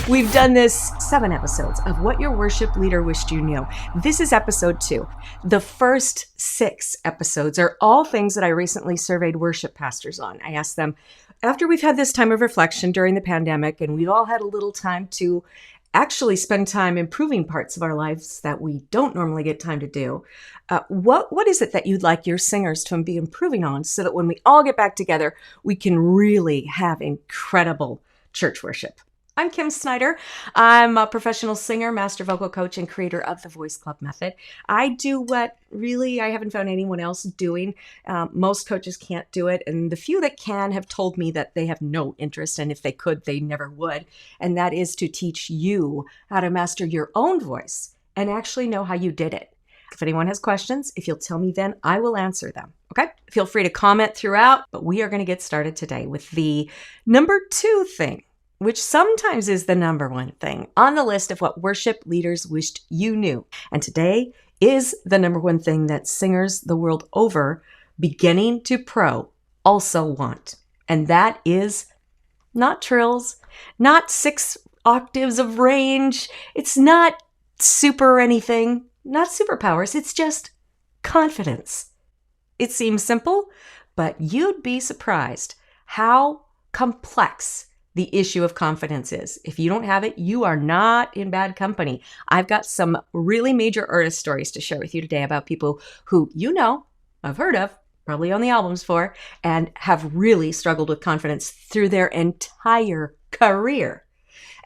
We've done this 7 episodes of What Your Worship Leader Wished You Knew. This is episode 2. The first 6 episodes are all things that I recently surveyed worship pastors on. I asked them, after we've had this time of reflection during the pandemic, and we've all had a little time to actually spend time improving parts of our lives that we don't normally get time to do, what is it that you'd like your singers to be improving on so that when we all get back together, we can really have incredible church worship? I'm Kim Snyder. I'm a professional singer, master vocal coach, and creator of the Voice Club Method. I do what really I haven't found anyone else doing. Most coaches can't do it, and the few that can have told me that they have no interest, and if they could, they never would. And that is to teach you how to master your own voice and actually know how you did it. If anyone has questions, if you'll tell me then, I will answer them. Okay? Feel free to comment throughout, but we are going to get started today with the number 2 thing, which sometimes is the number 1 thing on the list of what worship leaders wished you knew. And today is the number 1 thing that singers the world over, beginning to pro, also want. And that is not trills, not 6 octaves of range. It's not super anything, not superpowers. It's just confidence. It seems simple, but you'd be surprised how complex the issue of confidence is. If you don't have it, you are not in bad company. I've got some really major artist stories to share with you today about people who I've heard of, probably on the albums for, and have really struggled with confidence through their entire career.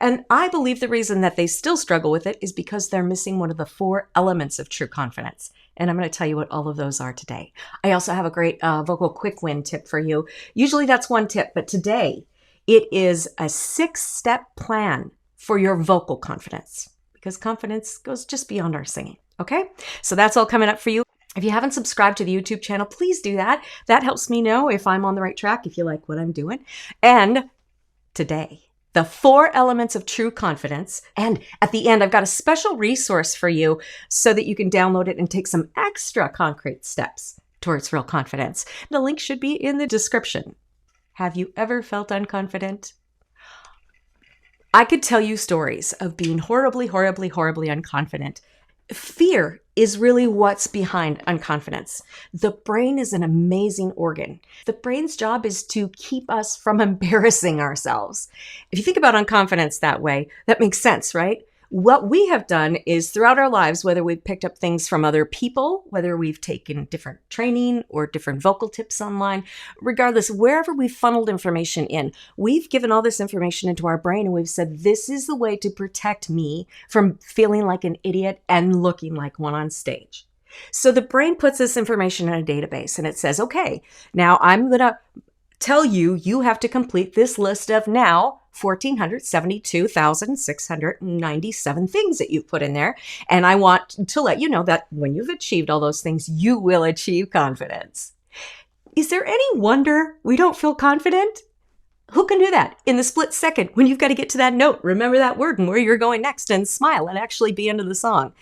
And I believe the reason that they still struggle with it is because they're missing one of the 4 elements of true confidence. And I'm going to tell you what all of those are today. I also have a great vocal quick win tip for you. Usually that's 1 tip, but today it is a 6-step plan for your vocal confidence, because confidence goes just beyond our singing. Okay? So that's all coming up for you. If you haven't subscribed to the YouTube channel, please do that. That helps me know if I'm on the right track, if you like what I'm doing. And today, the 4 elements of true confidence. And at the end, I've got a special resource for you so that you can download it and take some extra concrete steps towards real confidence. The link should be in the description. Have you ever felt unconfident? I could tell you stories of being horribly, horribly, horribly unconfident. Fear is really what's behind unconfidence. The brain is an amazing organ. The brain's job is to keep us from embarrassing ourselves. If you think about unconfidence that way, that makes sense, right? What we have done is throughout our lives, whether we've picked up things from other people, whether we've taken different training or different vocal tips online, regardless, wherever we've funneled information in, we've given all this information into our brain and we've said, this is the way to protect me from feeling like an idiot and looking like one on stage. So the brain puts this information in a database and it says, okay, now I'm going to tell you, you have to complete this list of now 1,472,697 things that you've put in there. And I want to let you know that when you've achieved all those things, you will achieve confidence. Is there any wonder we don't feel confident? Who can do that in the split second when you've got to get to that note, remember that word and where you're going next and smile and actually be into the song?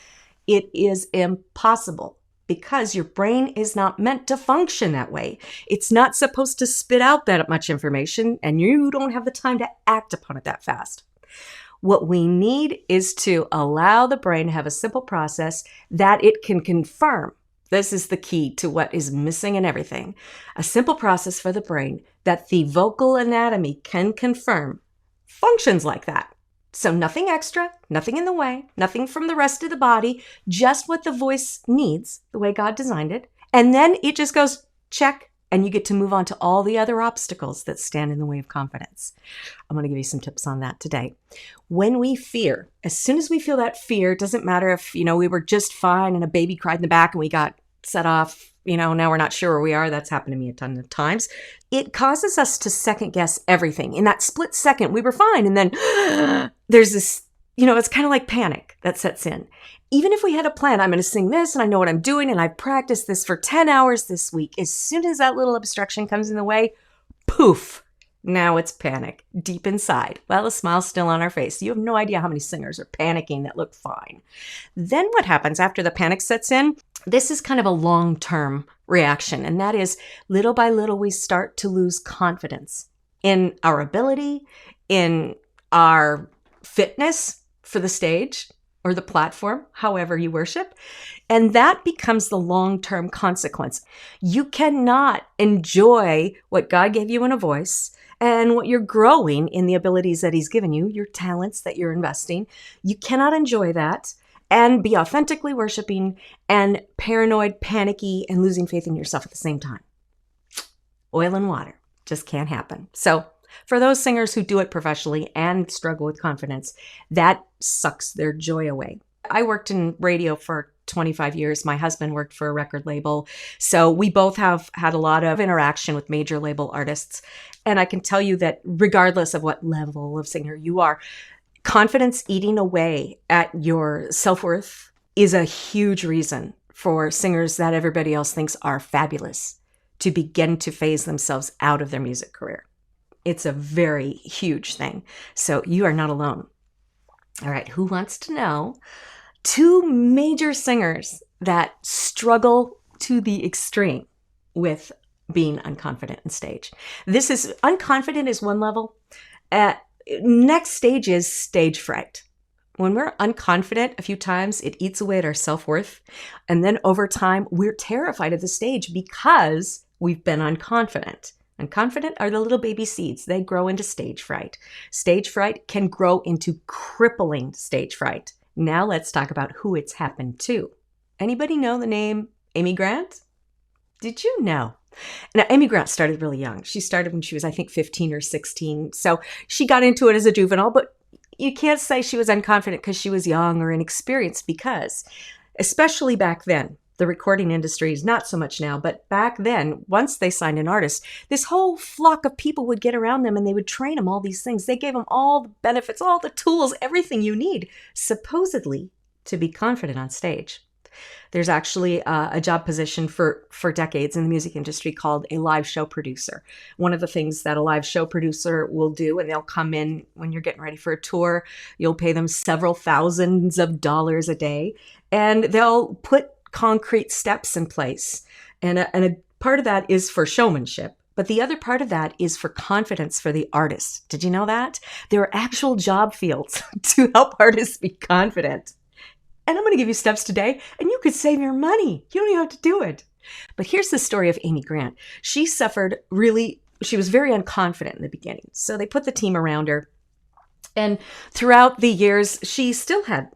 It is impossible, because your brain is not meant to function that way. It's not supposed to spit out that much information, and you don't have the time to act upon it that fast. What we need is to allow the brain to have a simple process that it can confirm. This is the key to what is missing in everything. A simple process for the brain that the vocal anatomy can confirm functions like that. So nothing extra, nothing in the way, nothing from the rest of the body, just what the voice needs, the way God designed it. And then it just goes, check, and you get to move on to all the other obstacles that stand in the way of confidence. I'm going to give you some tips on that today. When we fear, as soon as we feel that fear, it doesn't matter if, we were just fine and a baby cried in the back and we got set off, now we're not sure where we are. That's happened to me a ton of times. It causes us to second guess everything. In that split second, we were fine. And then there's this, it's kind of like panic that sets in. Even if we had a plan, I'm going to sing this and I know what I'm doing and I practiced this for 10 hours this week. As soon as that little obstruction comes in the way, poof, now it's panic deep inside. Well, a smile's still on our face. You have no idea how many singers are panicking that look fine. Then what happens after the panic sets in? This is kind of a long-term reaction. And that is, little by little, we start to lose confidence in our ability, in our fitness for the stage or the platform, however you worship. And that becomes the long-term consequence. You cannot enjoy what God gave you in a voice and what you're growing in the abilities that He's given you, your talents that you're investing. You cannot enjoy that and be authentically worshiping and paranoid, panicky, and losing faith in yourself at the same time. Oil and water just can't happen. So for those singers who do it professionally and struggle with confidence, that sucks their joy away. I worked in radio for 25 years. My husband worked for a record label. So we both have had a lot of interaction with major label artists. And I can tell you that regardless of what level of singer you are, confidence eating away at your self-worth is a huge reason for singers that everybody else thinks are fabulous to begin to phase themselves out of their music career. It's a very huge thing. So you are not alone. All right, who wants to know two major singers that struggle to the extreme with being unconfident on stage? This is, unconfident is one level. Next stage is stage fright. When we're unconfident a few times, it eats away at our self-worth. And then over time, we're terrified of the stage because we've been unconfident. Unconfident are the little baby seeds. They grow into stage fright. Stage fright can grow into crippling stage fright. Now let's talk about who it's happened to. Anybody know the name Amy Grant? Did you know? Now, Amy Grant started really young. She started when she was, I think, 15 or 16. So she got into it as a juvenile, but you can't say she was unconfident because she was young or inexperienced, because especially back then, the recording industry is not so much now, but back then, once they signed an artist, this whole flock of people would get around them and they would train them all these things. They gave them all the benefits, all the tools, everything you need, supposedly, to be confident on stage. There's actually a job position for decades in the music industry called a live show producer. One of the things that a live show producer will do, and they'll come in when you're getting ready for a tour, you'll pay them several thousands of dollars a day, and they'll put concrete steps in place. And a part of that is for showmanship, but the other part of that is for confidence for the artist. Did you know that? There are actual job fields to help artists be confident. And I'm going to give you steps today, and you could save your money. You don't even have to do it. But here's the story of Amy Grant. She was very unconfident in the beginning. So they put the team around her. And throughout the years, she still had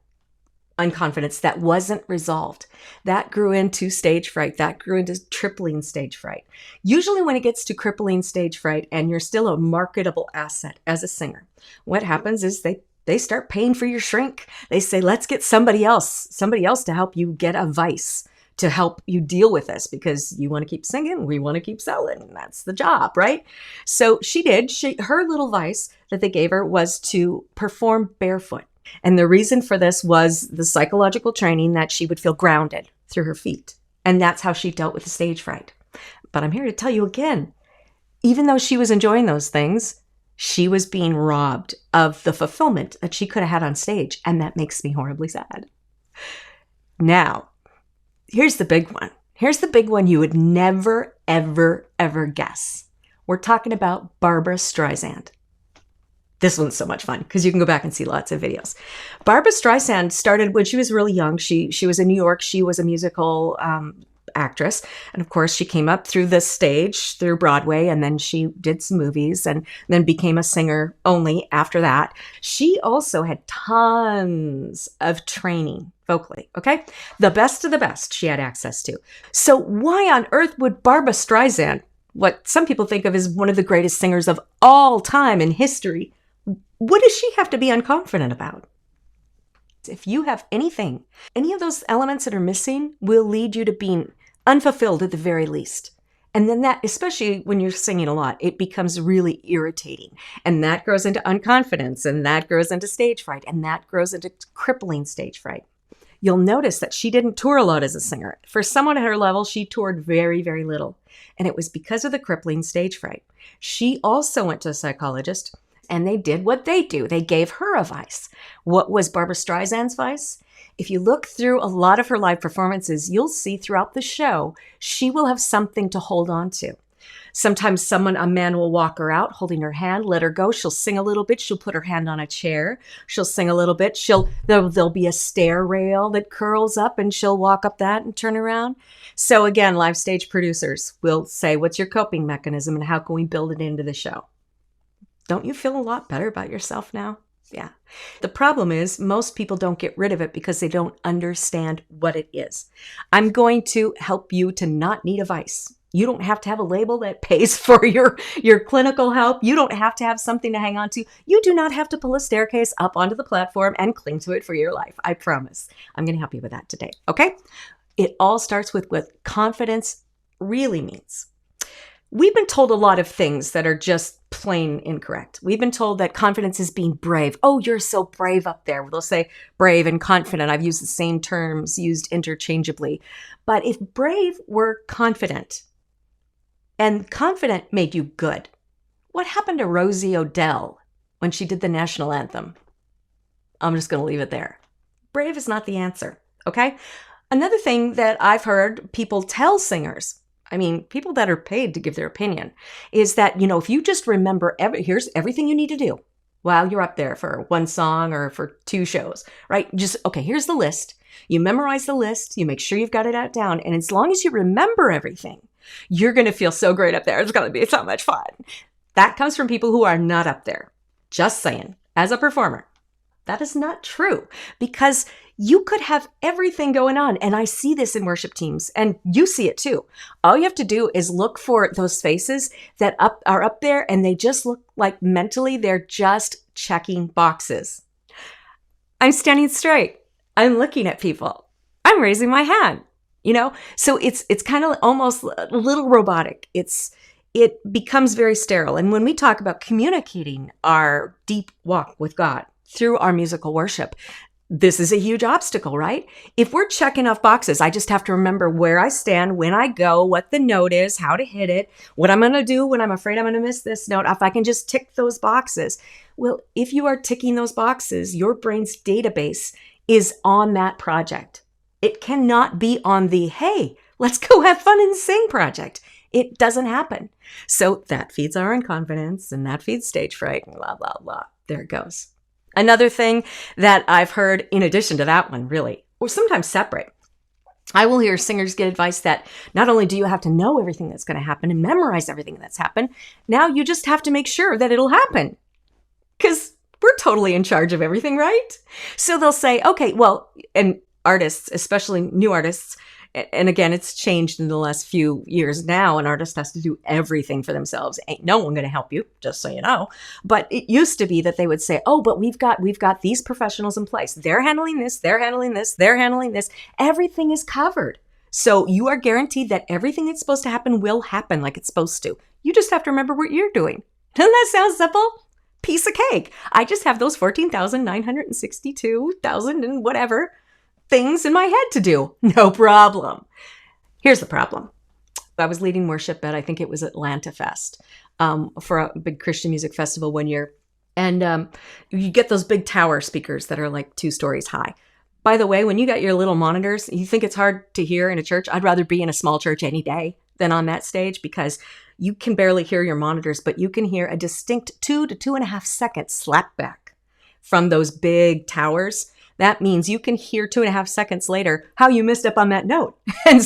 unconfidence that wasn't resolved. That grew into stage fright. That grew into crippling stage fright. Usually when it gets to crippling stage fright and you're still a marketable asset as a singer, what happens is they start paying for your shrink. They say, let's get somebody else to help you get a vice to help you deal with this, because you want to keep singing, we want to keep selling. That's the job, right? So she did. Her little vice that they gave her was to perform barefoot. And the reason for this was the psychological training that she would feel grounded through her feet. And that's how she dealt with the stage fright. But I'm here to tell you again, even though she was enjoying those things, she was being robbed of the fulfillment that she could have had on stage. And that makes me horribly sad. Now, here's the big one. Here's the big one you would never, ever, ever guess. We're talking about Barbra Streisand. This one's so much fun because you can go back and see lots of videos. Barbra Streisand started when she was really young. She was in New York. She was a musical actress. And of course, she came up through the stage, through Broadway, and then she did some movies and then became a singer only after that. She also had tons of training vocally, okay? The best of the best she had access to. So why on earth would Barbra Streisand, what some people think of as one of the greatest singers of all time in history, what does she have to be unconfident about? If you have any of those elements that are missing will lead you to being unfulfilled at the very least. And then that, especially when you're singing a lot, it becomes really irritating. And that grows into unconfidence, and that grows into stage fright, and that grows into crippling stage fright. You'll notice that she didn't tour a lot as a singer. For someone at her level, she toured very, very little. And it was because of the crippling stage fright. She also went to a psychologist, and they did what they do. They gave her a vice. What was Barbra Streisand's vice? If you look through a lot of her live performances, you'll see throughout the show, she will have something to hold on to. Sometimes a man will walk her out holding her hand, let her go. She'll sing a little bit. She'll put her hand on a chair. She'll sing a little bit. There'll be a stair rail that curls up and she'll walk up that and turn around. So again, live stage producers will say, what's your coping mechanism and how can we build it into the show? Don't you feel a lot better about yourself now? Yeah. The problem is most people don't get rid of it because they don't understand what it is. I'm going to help you to not need a vice. You don't have to have a label that pays for your clinical help. You don't have to have something to hang on to. You do not have to pull a staircase up onto the platform and cling to it for your life. I promise. I'm going to help you with that today. Okay? It all starts with what confidence really means. We've been told a lot of things that are just plain incorrect. We've been told that confidence is being brave. Oh, you're so brave up there. They'll say brave and confident. I've used the same terms used interchangeably. But if brave were confident and confident made you good, what happened to Rosie O'Dell when she did the national anthem? I'm just going to leave it there. Brave is not the answer, okay? Another thing that I've heard people tell singers, people that are paid to give their opinion, is that, if you just remember, here's everything you need to do while you're up there for one song or for two shows, right? Here's the list. You memorize the list. You make sure you've got it out down. And as long as you remember everything, you're going to feel so great up there. It's going to be so much fun. That comes from people who are not up there. Just saying, as a performer. That is not true because you could have everything going on. And I see this in worship teams and you see it too. All you have to do is look for those faces that are up there and they just look like mentally they're just checking boxes. I'm standing straight. I'm looking at people. I'm raising my hand, So it's kind of almost a little robotic. It becomes very sterile. And when we talk about communicating our deep walk with God through our musical worship, this is a huge obstacle, right? If we're checking off boxes, I just have to remember where I stand, when I go, what the note is, how to hit it, what I'm going to do when I'm afraid I'm going to miss this note, if I can just tick those boxes. Well, if you are ticking those boxes, your brain's database is on that project. It cannot be on the, hey, let's go have fun and sing project. It doesn't happen. So that feeds our inconfidence and that feeds stage fright and blah, blah, blah. There it goes. Another thing that I've heard in addition to that one, really, or sometimes separate, I will hear singers get advice that not only do you have to know everything that's going to happen and memorize everything that's happened, now you just have to make sure that it'll happen. Because we're totally in charge of everything, right? So they'll say, okay, well, and artists, especially new artists, and again, it's changed in the last few years now. An artist has to do everything for themselves. Ain't no one going to help you, just so you know. But it used to be that they would say, oh, but we've got these professionals in place. They're handling this, they're handling this, they're handling this. Everything is covered. So you are guaranteed that everything that's supposed to happen will happen like it's supposed to. You just have to remember what you're doing. Doesn't that sound simple? Piece of cake. I just have those 14,962,000 and whatever things in my head to do. No problem. Here's the problem. I was leading worship at, I think it was Atlanta Fest, for a big Christian music festival one year. And you get those big tower speakers that are like 2 stories high. By the way, when you got your little monitors, you think it's hard to hear in a church. I'd rather be in a small church any day than on that stage because you can barely hear your monitors, but you can hear a distinct 2 to 2.5 second slap back from those big towers. That means you can hear 2.5 seconds later how you messed up on that note and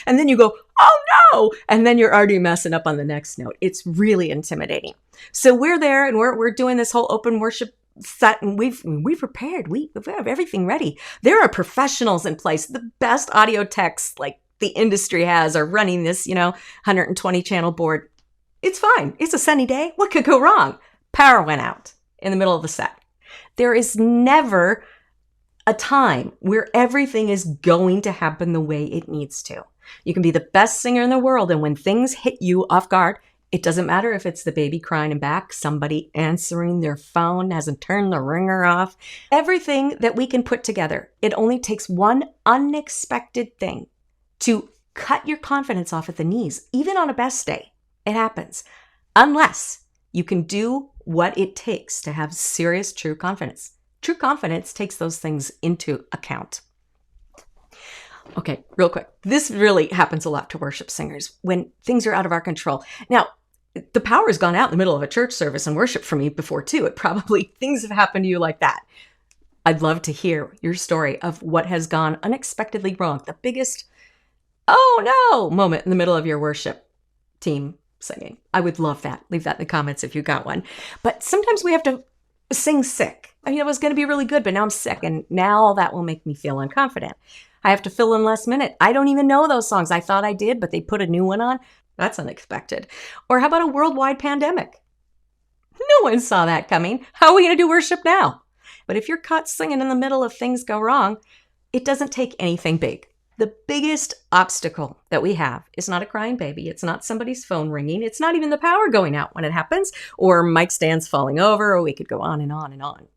then you go, oh no. And then you're already messing up on the next note. It's really intimidating. So we're there and we're doing this whole open worship set and we've prepared. We have everything ready. There are professionals in place. The best audio techs like the industry has are running this, 120 channel board. It's fine. It's a sunny day. What could go wrong? Power went out in the middle of the set. There is never a time where everything is going to happen the way it needs to. You can be the best singer in the world, and when things hit you off guard, it doesn't matter if it's the baby crying in back, somebody answering their phone hasn't turned the ringer off. Everything that we can put together, it only takes one unexpected thing to cut your confidence off at the knees, even on a best day. It happens. Unless you can do what it takes to have serious, true confidence. True confidence takes those things into account. Okay, real quick. This really happens a lot to worship singers when things are out of our control. Now, the power has gone out in the middle of a church service and worship for me before too. Things have happened to you like that. I'd love to hear your story of what has gone unexpectedly wrong. The biggest, oh no, moment in the middle of your worship team singing. I would love that. Leave that in the comments if you got one. But sometimes we have to sing sick. I mean, it was going to be really good, but now I'm sick. And now that will make me feel unconfident. I have to fill in last minute. I don't even know those songs. I thought I did, but they put a new one on. That's unexpected. Or how about a worldwide pandemic? No one saw that coming. How are we going to do worship now? But if you're caught singing in the middle of things go wrong, it doesn't take anything big. The biggest obstacle that we have is not a crying baby. It's not somebody's phone ringing. It's not even the power going out when it happens, or mic stands falling over, or we could go on and on and on.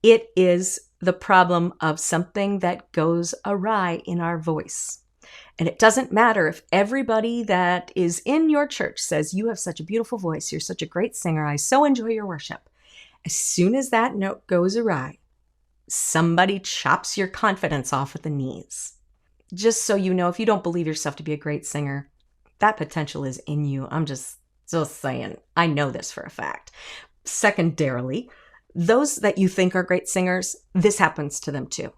It is the problem of something that goes awry in our voice. And it doesn't matter if everybody that is in your church says, you have such a beautiful voice, you're such a great singer, I so enjoy your worship. As soon as that note goes awry, somebody chops your confidence off at the knees. Just so you know, if you don't believe yourself to be a great singer, that potential is in you. I'm just saying, I know this for a fact. Secondarily, those that you think are great singers, this happens to them too.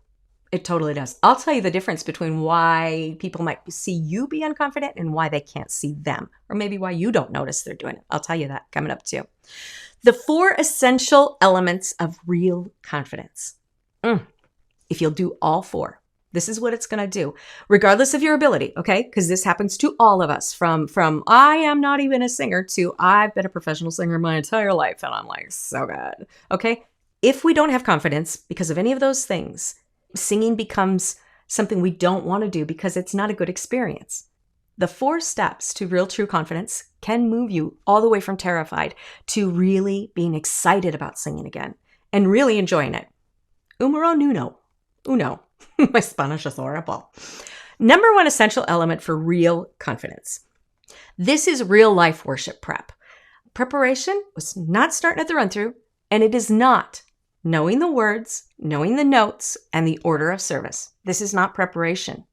It totally does. I'll tell you the difference between why people might see you be unconfident and why they can't see them, or maybe why you don't notice they're doing it. I'll tell you that coming up too. The 4 essential elements of real confidence. If you'll do all 4, this is what it's going to do, regardless of your ability, okay? Because this happens to all of us, from I am not even a singer to I've been a professional singer my entire life and I'm like so good, okay? If we don't have confidence because of any of those things, singing becomes something we don't want to do because it's not a good experience. The 4 steps to real true confidence can move you all the way from terrified to really being excited about singing again and really enjoying it. Numero uno. My Spanish is horrible. Number 1 essential element for real confidence. This is real life worship prep. Preparation was not starting at the run through, and it is not knowing the words, knowing the notes, and the order of service. This is not preparation.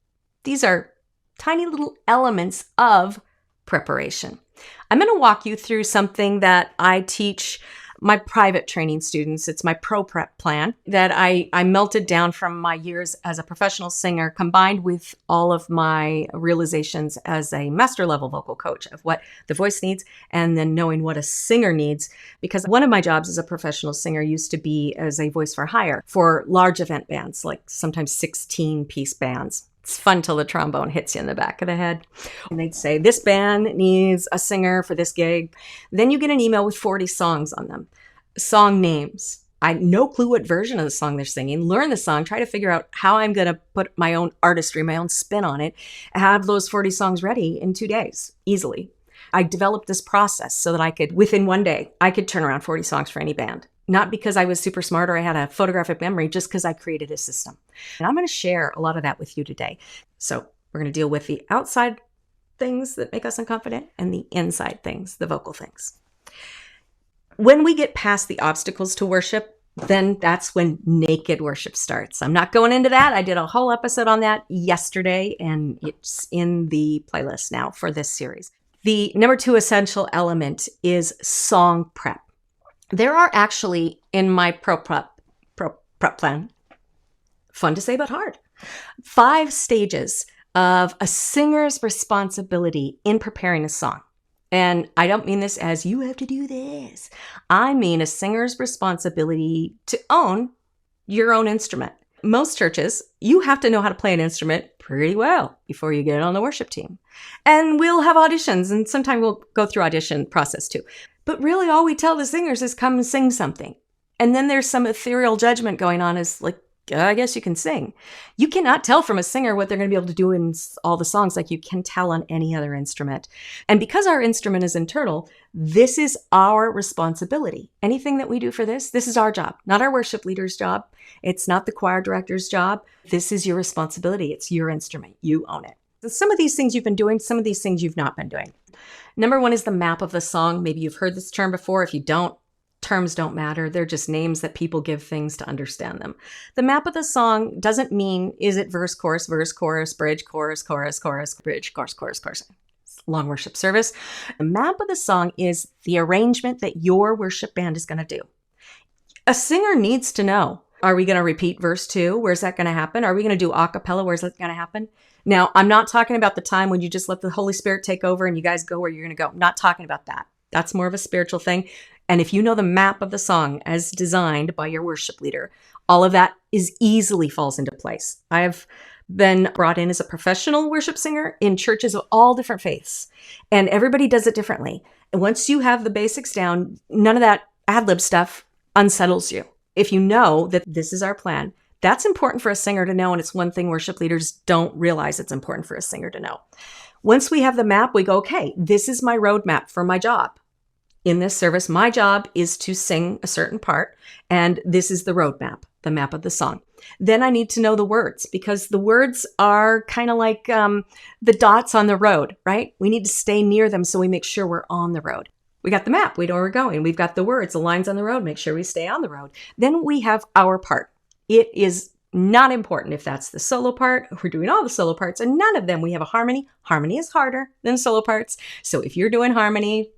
These are tiny little elements of preparation. I'm going to walk you through something that I teach my private training students. It's my pro prep plan that I melted down from my years as a professional singer, combined with all of my realizations as a master level vocal coach of what the voice needs, and then knowing what a singer needs. Because one of my jobs as a professional singer used to be as a voice for hire for large event bands, like sometimes 16-piece bands. It's fun till the trombone hits you in the back of the head. And they'd say, this band needs a singer for this gig. Then you get an email with 40 songs on them. Song names. I had no clue what version of the song they're singing. Learn the song, try to figure out how I'm going to put my own artistry, my own spin on it, have those 40 songs ready in 2 days, easily. I developed this process so that I could, within 1 day, I could turn around 40 songs for any band. Not because I was super smart or I had a photographic memory, just because I created a system. And I'm going to share a lot of that with you today. So we're going to deal with the outside things that make us unconfident and the inside things, the vocal things. When we get past the obstacles to worship, then that's when naked worship starts. I'm not going into that. I did a whole episode on that yesterday, and it's in the playlist now for this series. The number 2 essential element is song prep. There are actually, in my prep plan, fun to say but hard, 5 stages of a singer's responsibility in preparing a song. And I don't mean this as you have to do this. I mean a singer's responsibility to own your own instrument. Most churches, you have to know how to play an instrument pretty well before you get on the worship team. And we'll have auditions, and sometimes we'll go through audition process too. But really all we tell the singers is come and sing something. And then there's some ethereal judgment going on as like, I guess you can sing. You cannot tell from a singer what they're going to be able to do in all the songs like you can tell on any other instrument. And because our instrument is internal, this is our responsibility. Anything that we do for this is our job, not our worship leader's job. It's not the choir director's job. This is your responsibility. It's your instrument. You own it. So some of these things you've been doing, some of these things you've not been doing. Number 1 is the map of the song. Maybe you've heard this term before. If you don't, terms don't matter. They're just names that people give things to understand them. The map of the song doesn't mean, is it verse, chorus, bridge, chorus, bridge, chorus. Long worship service. The map of the song is the arrangement that your worship band is going to do. A singer needs to know, are we going to repeat verse 2? Where's that going to happen? Are we going to do a cappella? Where's that going to happen? Now, I'm not talking about the time when you just let the Holy Spirit take over and you guys go where you're going to go. I'm not talking about that. That's more of a spiritual thing. And if you know the map of the song as designed by your worship leader, all of that easily falls into place. I have been brought in as a professional worship singer in churches of all different faiths, and everybody does it differently. And once you have the basics down, none of that ad-lib stuff unsettles you. If you know that this is our plan, that's important for a singer to know, and it's one thing worship leaders don't realize it's important for a singer to know. Once we have the map, we go, okay, this is my roadmap for my job. In this service, my job is to sing a certain part, and this is the roadmap, the map of the song. Then I need to know the words, because the words are kind of like the dots on the road, right? We need to stay near them so we make sure we're on the road. We got the map, we know where we're going. We've got the words, the lines on the road, make sure we stay on the road. Then we have our part. It is not important if that's the solo part. We're doing all the solo parts, and none of them we have a harmony. Harmony is harder than solo parts. So if you're doing harmony,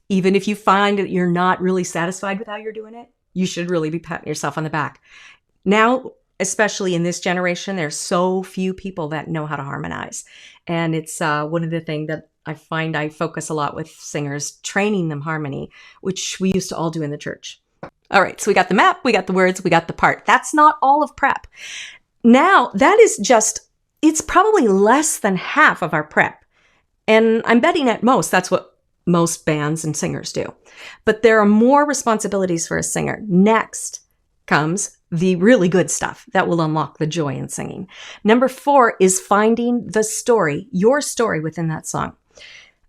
even if you find that you're not really satisfied with how you're doing it, you should really be patting yourself on the back. Now, especially in this generation, there's so few people that know how to harmonize. And it's one of the things that I find I focus a lot with singers, training them harmony, which we used to all do in the church. All right, so we got the map, we got the words, we got the part. That's not all of prep. Now, that is just, it's probably less than half of our prep. And I'm betting at most, that's what most bands and singers do. But there are more responsibilities for a singer. Next comes the really good stuff that will unlock the joy in singing. Number 4 is finding the story, your story within that song.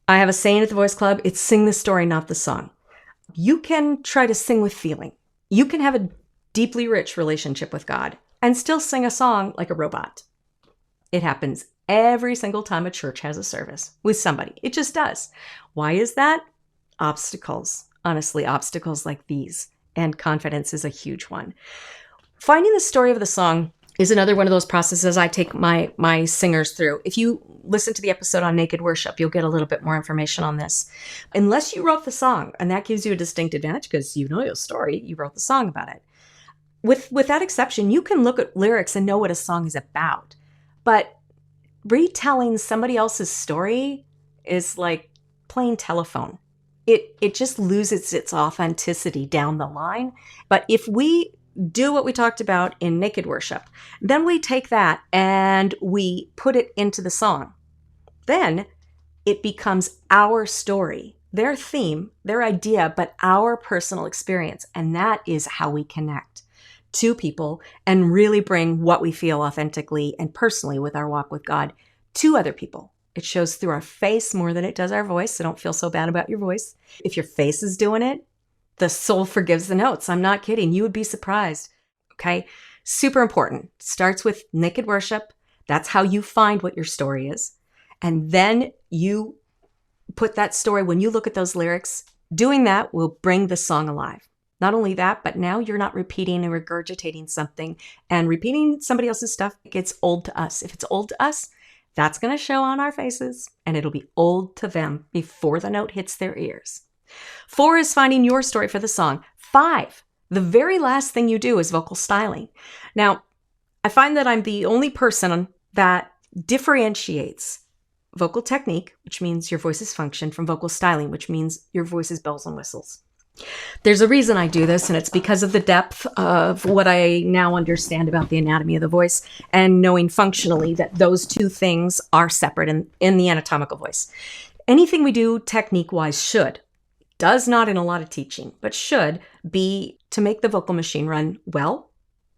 I have a saying at the Voice Club, it's sing the story, not the song. You can try to sing with feeling. You can have a deeply rich relationship with God and still sing a song like a robot. It happens every single time a church has a service with somebody. It just does. Why is that? Obstacles. Honestly, obstacles like these. And confidence is a huge one. Finding the story of the song is another one of those processes I take my singers through. If you listen to the episode on naked worship, you'll get a little bit more information on this. Unless you wrote the song, and that gives you a distinct advantage because you know your story, you wrote the song about it. With that exception, you can look at lyrics and know what a song is about. But retelling somebody else's story is like playing telephone. It just loses its authenticity down the line. But if we do what we talked about in naked worship, then we take that and we put it into the song. Then it becomes our story, their theme, their idea, but our personal experience. And that is how we connect to people and really bring what we feel authentically and personally with our walk with God to other people. It shows through our face more than it does our voice, so don't feel so bad about your voice. If your face is doing it, the soul forgives the notes. I'm not kidding. You would be surprised. Okay? Super important. Starts with naked worship. That's how you find what your story is. And then you put that story, when you look at those lyrics, doing that will bring the song alive. Not only that, but now you're not repeating and regurgitating something, and repeating somebody else's stuff gets old to us. If it's old to us, that's going to show on our faces, and it'll be old to them before the note hits their ears. 4 is finding your story for the song. 5, the very last thing you do is vocal styling. Now, I find that I'm the only person that differentiates vocal technique, which means your voice's function, from vocal styling, which means your voice's bells and whistles. There's a reason I do this, and it's because of the depth of what I now understand about the anatomy of the voice and knowing functionally that those two things are separate in the anatomical voice. Anything we do technique-wise does not in a lot of teaching, but should be to make the vocal machine run well,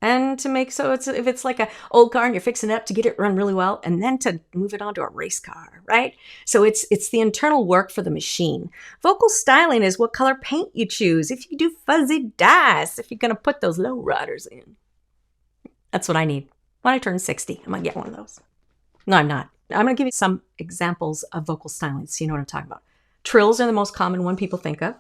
and to make so if it's like an old car and you're fixing it up to get it run really well, and then to move it onto a race car, right? So it's the internal work for the machine. Vocal styling is what color paint you choose, if you do fuzzy dice, if you're going to put those low riders in. That's what I need. When I turn 60, I'm going to get one of those. No, I'm not. I'm going to give you some examples of vocal styling so you know what I'm talking about. Trills are the most common one people think of.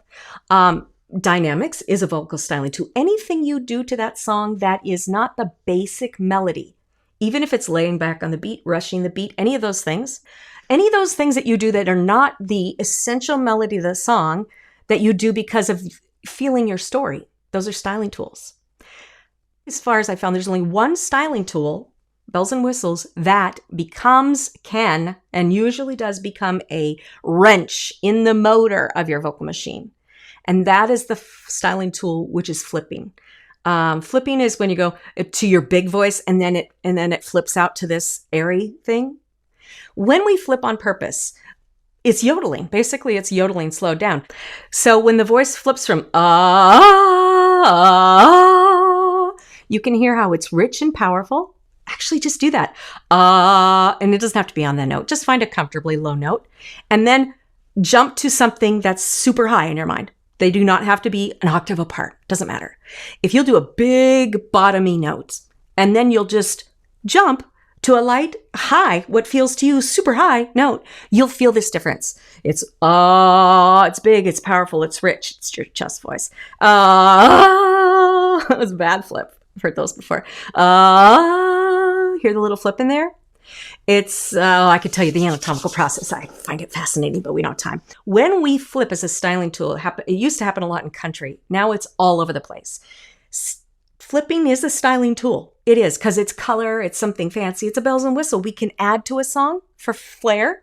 Dynamics is a vocal styling tool. Anything you do to that song that is not the basic melody, even if it's laying back on the beat, rushing the beat, any of those things that you do that are not the essential melody of the song that you do because of feeling your story, those are styling tools. As far as I found, there's only one styling tool, bells and whistles, that can and usually does become a wrench in the motor of your vocal machine. And that is the styling tool, which is flipping. Flipping is when you go to your big voice and then it flips out to this airy thing. When we flip on purpose, it's yodeling. Basically, it's yodeling slowed down. So when the voice flips from you can hear how it's rich and powerful. Actually, just do that. And it doesn't have to be on the note. Just find a comfortably low note and then jump to something that's super high in your mind. They do not have to be an octave apart. Doesn't matter. If you'll do a big bottomy note and then you'll just jump to a light high, what feels to you super high note, you'll feel this difference. It's big, it's powerful, it's rich, it's your chest voice. It was a bad flip. I've heard those before. Hear the little flip in there? It's, I could tell you the anatomical process. I find it fascinating, but we don't have time. When we flip as a styling tool, it used to happen a lot in country. Now it's all over the place. Flipping is a styling tool. It is, because it's color, it's something fancy, it's a bells and whistle. We can add to a song for flair,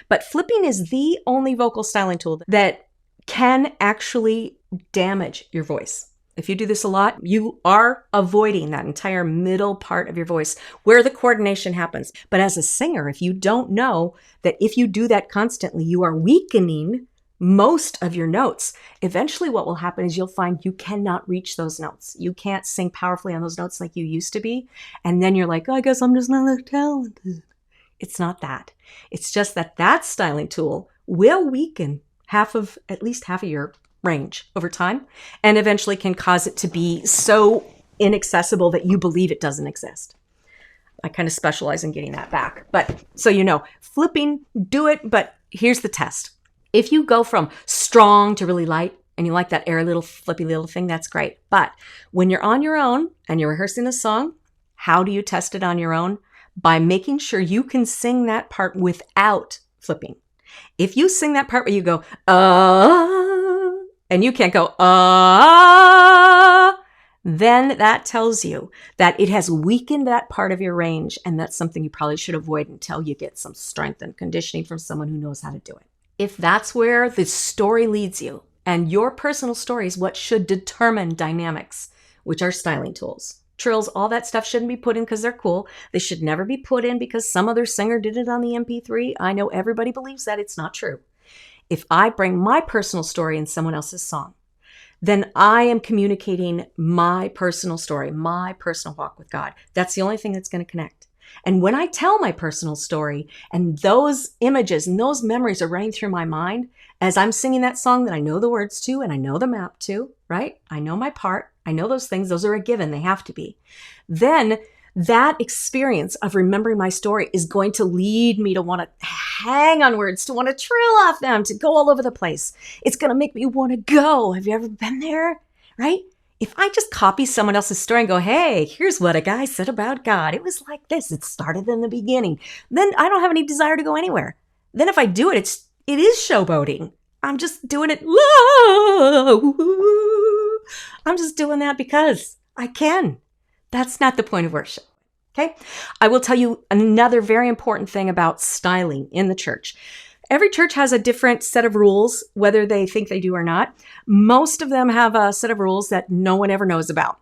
but flipping is the only vocal styling tool that can actually damage your voice. If you do this a lot, you are avoiding that entire middle part of your voice where the coordination happens. But as a singer, if you don't know that if you do that constantly, you are weakening most of your notes, eventually what will happen is you'll find you cannot reach those notes. You can't sing powerfully on those notes like you used to be. And then you're like, I guess I'm just not that talented. It's not that. It's just that styling tool will weaken at least half of your range over time, and eventually can cause it to be so inaccessible that you believe it doesn't exist. I kind of specialize in getting that back. But so flipping, do it, but here's the test. If you go from strong to really light and you like that airy little flippy little thing, that's great. But when you're on your own and you're rehearsing a song, how do you test it on your own? By making sure you can sing that part without flipping. If you sing that part where you go, and you can't go, then that tells you that it has weakened that part of your range, and that's something you probably should avoid until you get some strength and conditioning from someone who knows how to do it. If that's where the story leads you, and your personal story is what should determine dynamics, which are styling tools. Trills, all that stuff shouldn't be put in because they're cool. They should never be put in because some other singer did it on the MP3. I know everybody believes that. It's not true. If I bring my personal story in someone else's song, then I am communicating my personal story, my personal walk with God. That's the only thing that's going to connect. And when I tell my personal story and those images and those memories are running through my mind as I'm singing that song that I know the words to and I know the map to, right? I know my part. I know those things. Those are a given. They have to be. Then that experience of remembering my story is going to lead me to want to hang on words, to want to trill off them, to go all over the place. It's going to make me want to go. Have you ever been there? Right? If I just copy someone else's story and go, hey, here's what a guy said about God. It was like this. It started in the beginning. Then I don't have any desire to go anywhere. Then if I do it, it is showboating. I'm just doing it. I'm just doing that because I can. That's not the point of worship. Okay. I will tell you another very important thing about styling in the church. Every church has a different set of rules, whether they think they do or not. Most of them have a set of rules that no one ever knows about.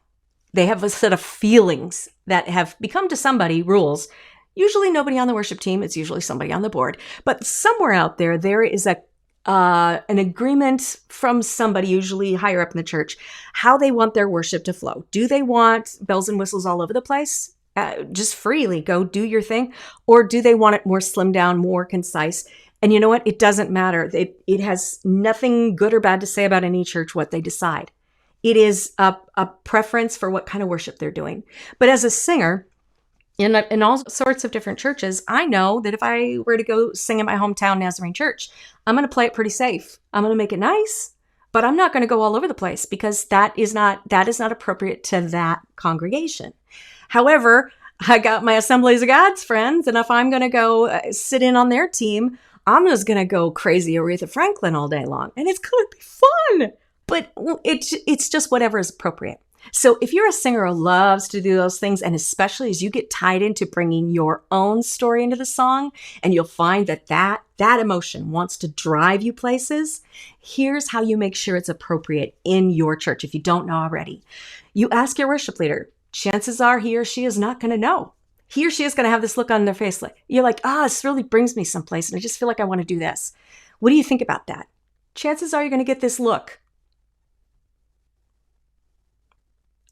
They have a set of feelings that have become to somebody rules. Usually nobody on the worship team. It's usually somebody on the board. But somewhere out there, there is an agreement from somebody, usually higher up in the church, how they want their worship to flow. Do they want bells and whistles all over the place? Just freely go do your thing? Or do they want it more slimmed down, more concise? And you know what? It doesn't matter. It has nothing good or bad to say about any church what they decide. It is a preference for what kind of worship they're doing. But as a singer, in all sorts of different churches, I know that if I were to go sing in my hometown Nazarene church, I'm going to play it pretty safe. I'm going to make it nice, but I'm not going to go all over the place because that is not appropriate to that congregation. However, I got my Assemblies of God's friends, and if I'm going to go sit in on their team, I'm just going to go crazy Aretha Franklin all day long, and it's going to be fun. But it's just whatever is appropriate. So if you're a singer who loves to do those things, and especially as you get tied into bringing your own story into the song, and you'll find that emotion wants to drive you places, here's how you make sure it's appropriate in your church. If you don't know already, you ask your worship leader. Chances are he or she is not going to know. He or she is going to have this look on their face. Like, you're like, this really brings me someplace, and I just feel like I want to do this. What do you think about that? Chances are you're going to get this look.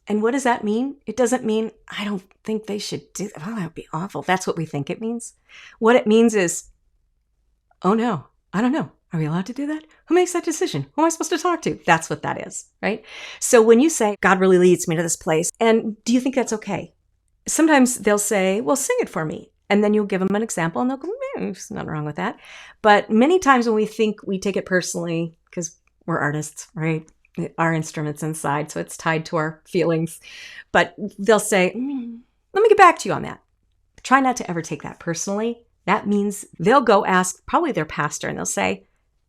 And what does that mean? It doesn't mean, I don't think they should do that. Oh, that would be awful. That's what we think it means. What it means is, oh no, I don't know. Are we allowed to do that? Who makes that decision? Who am I supposed to talk to? That's what that is, right? So when you say, God really leads me to this place, and do you think that's okay? Sometimes they'll say, well, sing it for me. And then you'll give them an example and they'll go, there's nothing wrong with that. But many times when we think we take it personally, because we're artists, right? Our instrument's inside, so it's tied to our feelings. But they'll say, let me get back to you on that. Try not to ever take that personally. That means they'll go ask probably their pastor, and they'll say,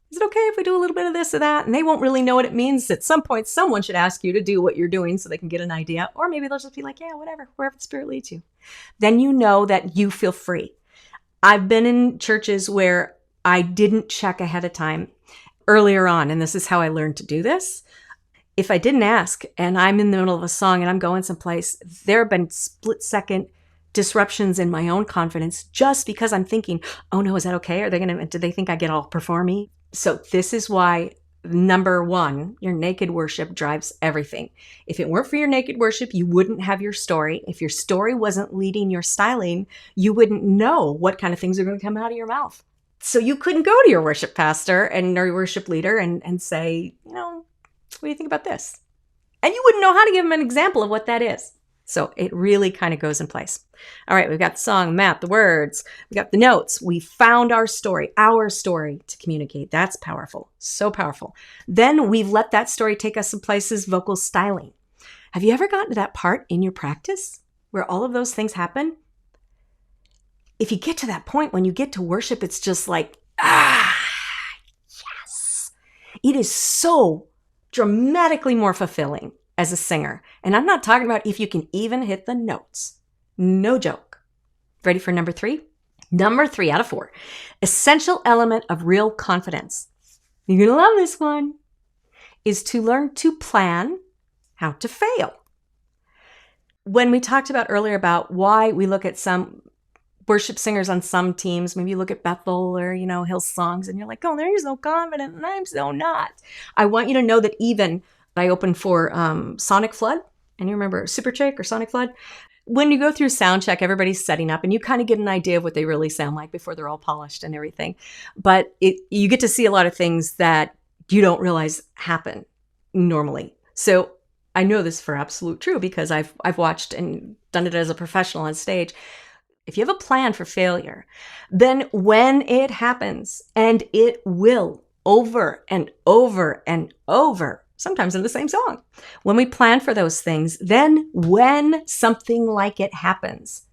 is it okay if we do a little bit of this or that? And they won't really know what it means. At some point, someone should ask you to do what you're doing so they can get an idea. Or maybe they'll just be like, yeah, whatever, wherever the Spirit leads you. Then you know that you feel free. I've been in churches where I didn't check ahead of time earlier on, and this is how I learned to do this. If I didn't ask and I'm in the middle of a song and I'm going someplace, there have been split-second disruptions in my own confidence just because I'm thinking, oh no, is that okay? Do they think I get all performy? So this is why, number one, your naked worship drives everything. If it weren't for your naked worship, you wouldn't have your story. If your story wasn't leading your styling, you wouldn't know what kind of things are going to come out of your mouth. So you couldn't go to your worship pastor and or your worship leader and say, what do you think about this? And you wouldn't know how to give them an example of what that is. So it really kind of goes in place. All right, we've got the song, the map, the words, we got the notes. We found our story to communicate. That's powerful, so powerful. Then we've let that story take us some places, vocal styling. Have you ever gotten to that part in your practice where all of those things happen? If you get to that point, when you get to worship, it's just like, yes. It is so dramatically more fulfilling as a singer. And I'm not talking about if you can even hit the notes. No joke. Ready for number 3? Number 3 out of 4. Essential element of real confidence. You're going to love this one. Is to learn to plan how to fail. When we talked about earlier about why we look at some worship singers on some teams, maybe you look at Bethel or, Hillsongs, and you're like, oh, they're so confident, and I'm so not. I want you to know that even I opened for Sonic Flood, and you remember Super Chick or Sonic Flood? When you go through sound check, everybody's setting up, and you kind of get an idea of what they really sound like before they're all polished and everything. But you get to see a lot of things that you don't realize happen normally. So I know this for absolute true because I've watched and done it as a professional on stage. If you have a plan for failure, then when it happens, and it will over and over and over, sometimes in the same song, when we plan for those things, then when something like it happens,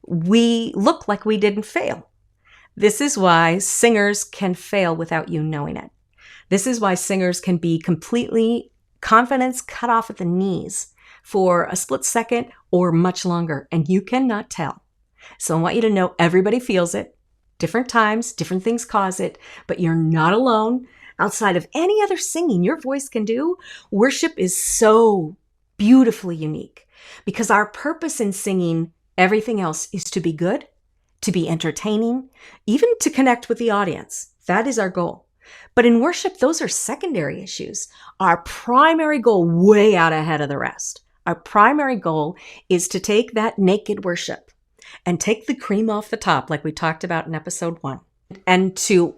we look like we didn't fail. This is why singers can fail without you knowing it. This is why singers can be completely confidence cut off at the knees for a split second or much longer, and you cannot tell. So I want you to know everybody feels it. Different times, different things cause it, but you're not alone. Outside of any other singing your voice can do, worship is so beautifully unique because our purpose in singing everything else is to be good, to be entertaining, even to connect with the audience. That is our goal. But in worship, those are secondary issues. Our primary goal, way out ahead of the rest, our primary goal is to take that naked worship and take the cream off the top, like we talked about in episode 1, and to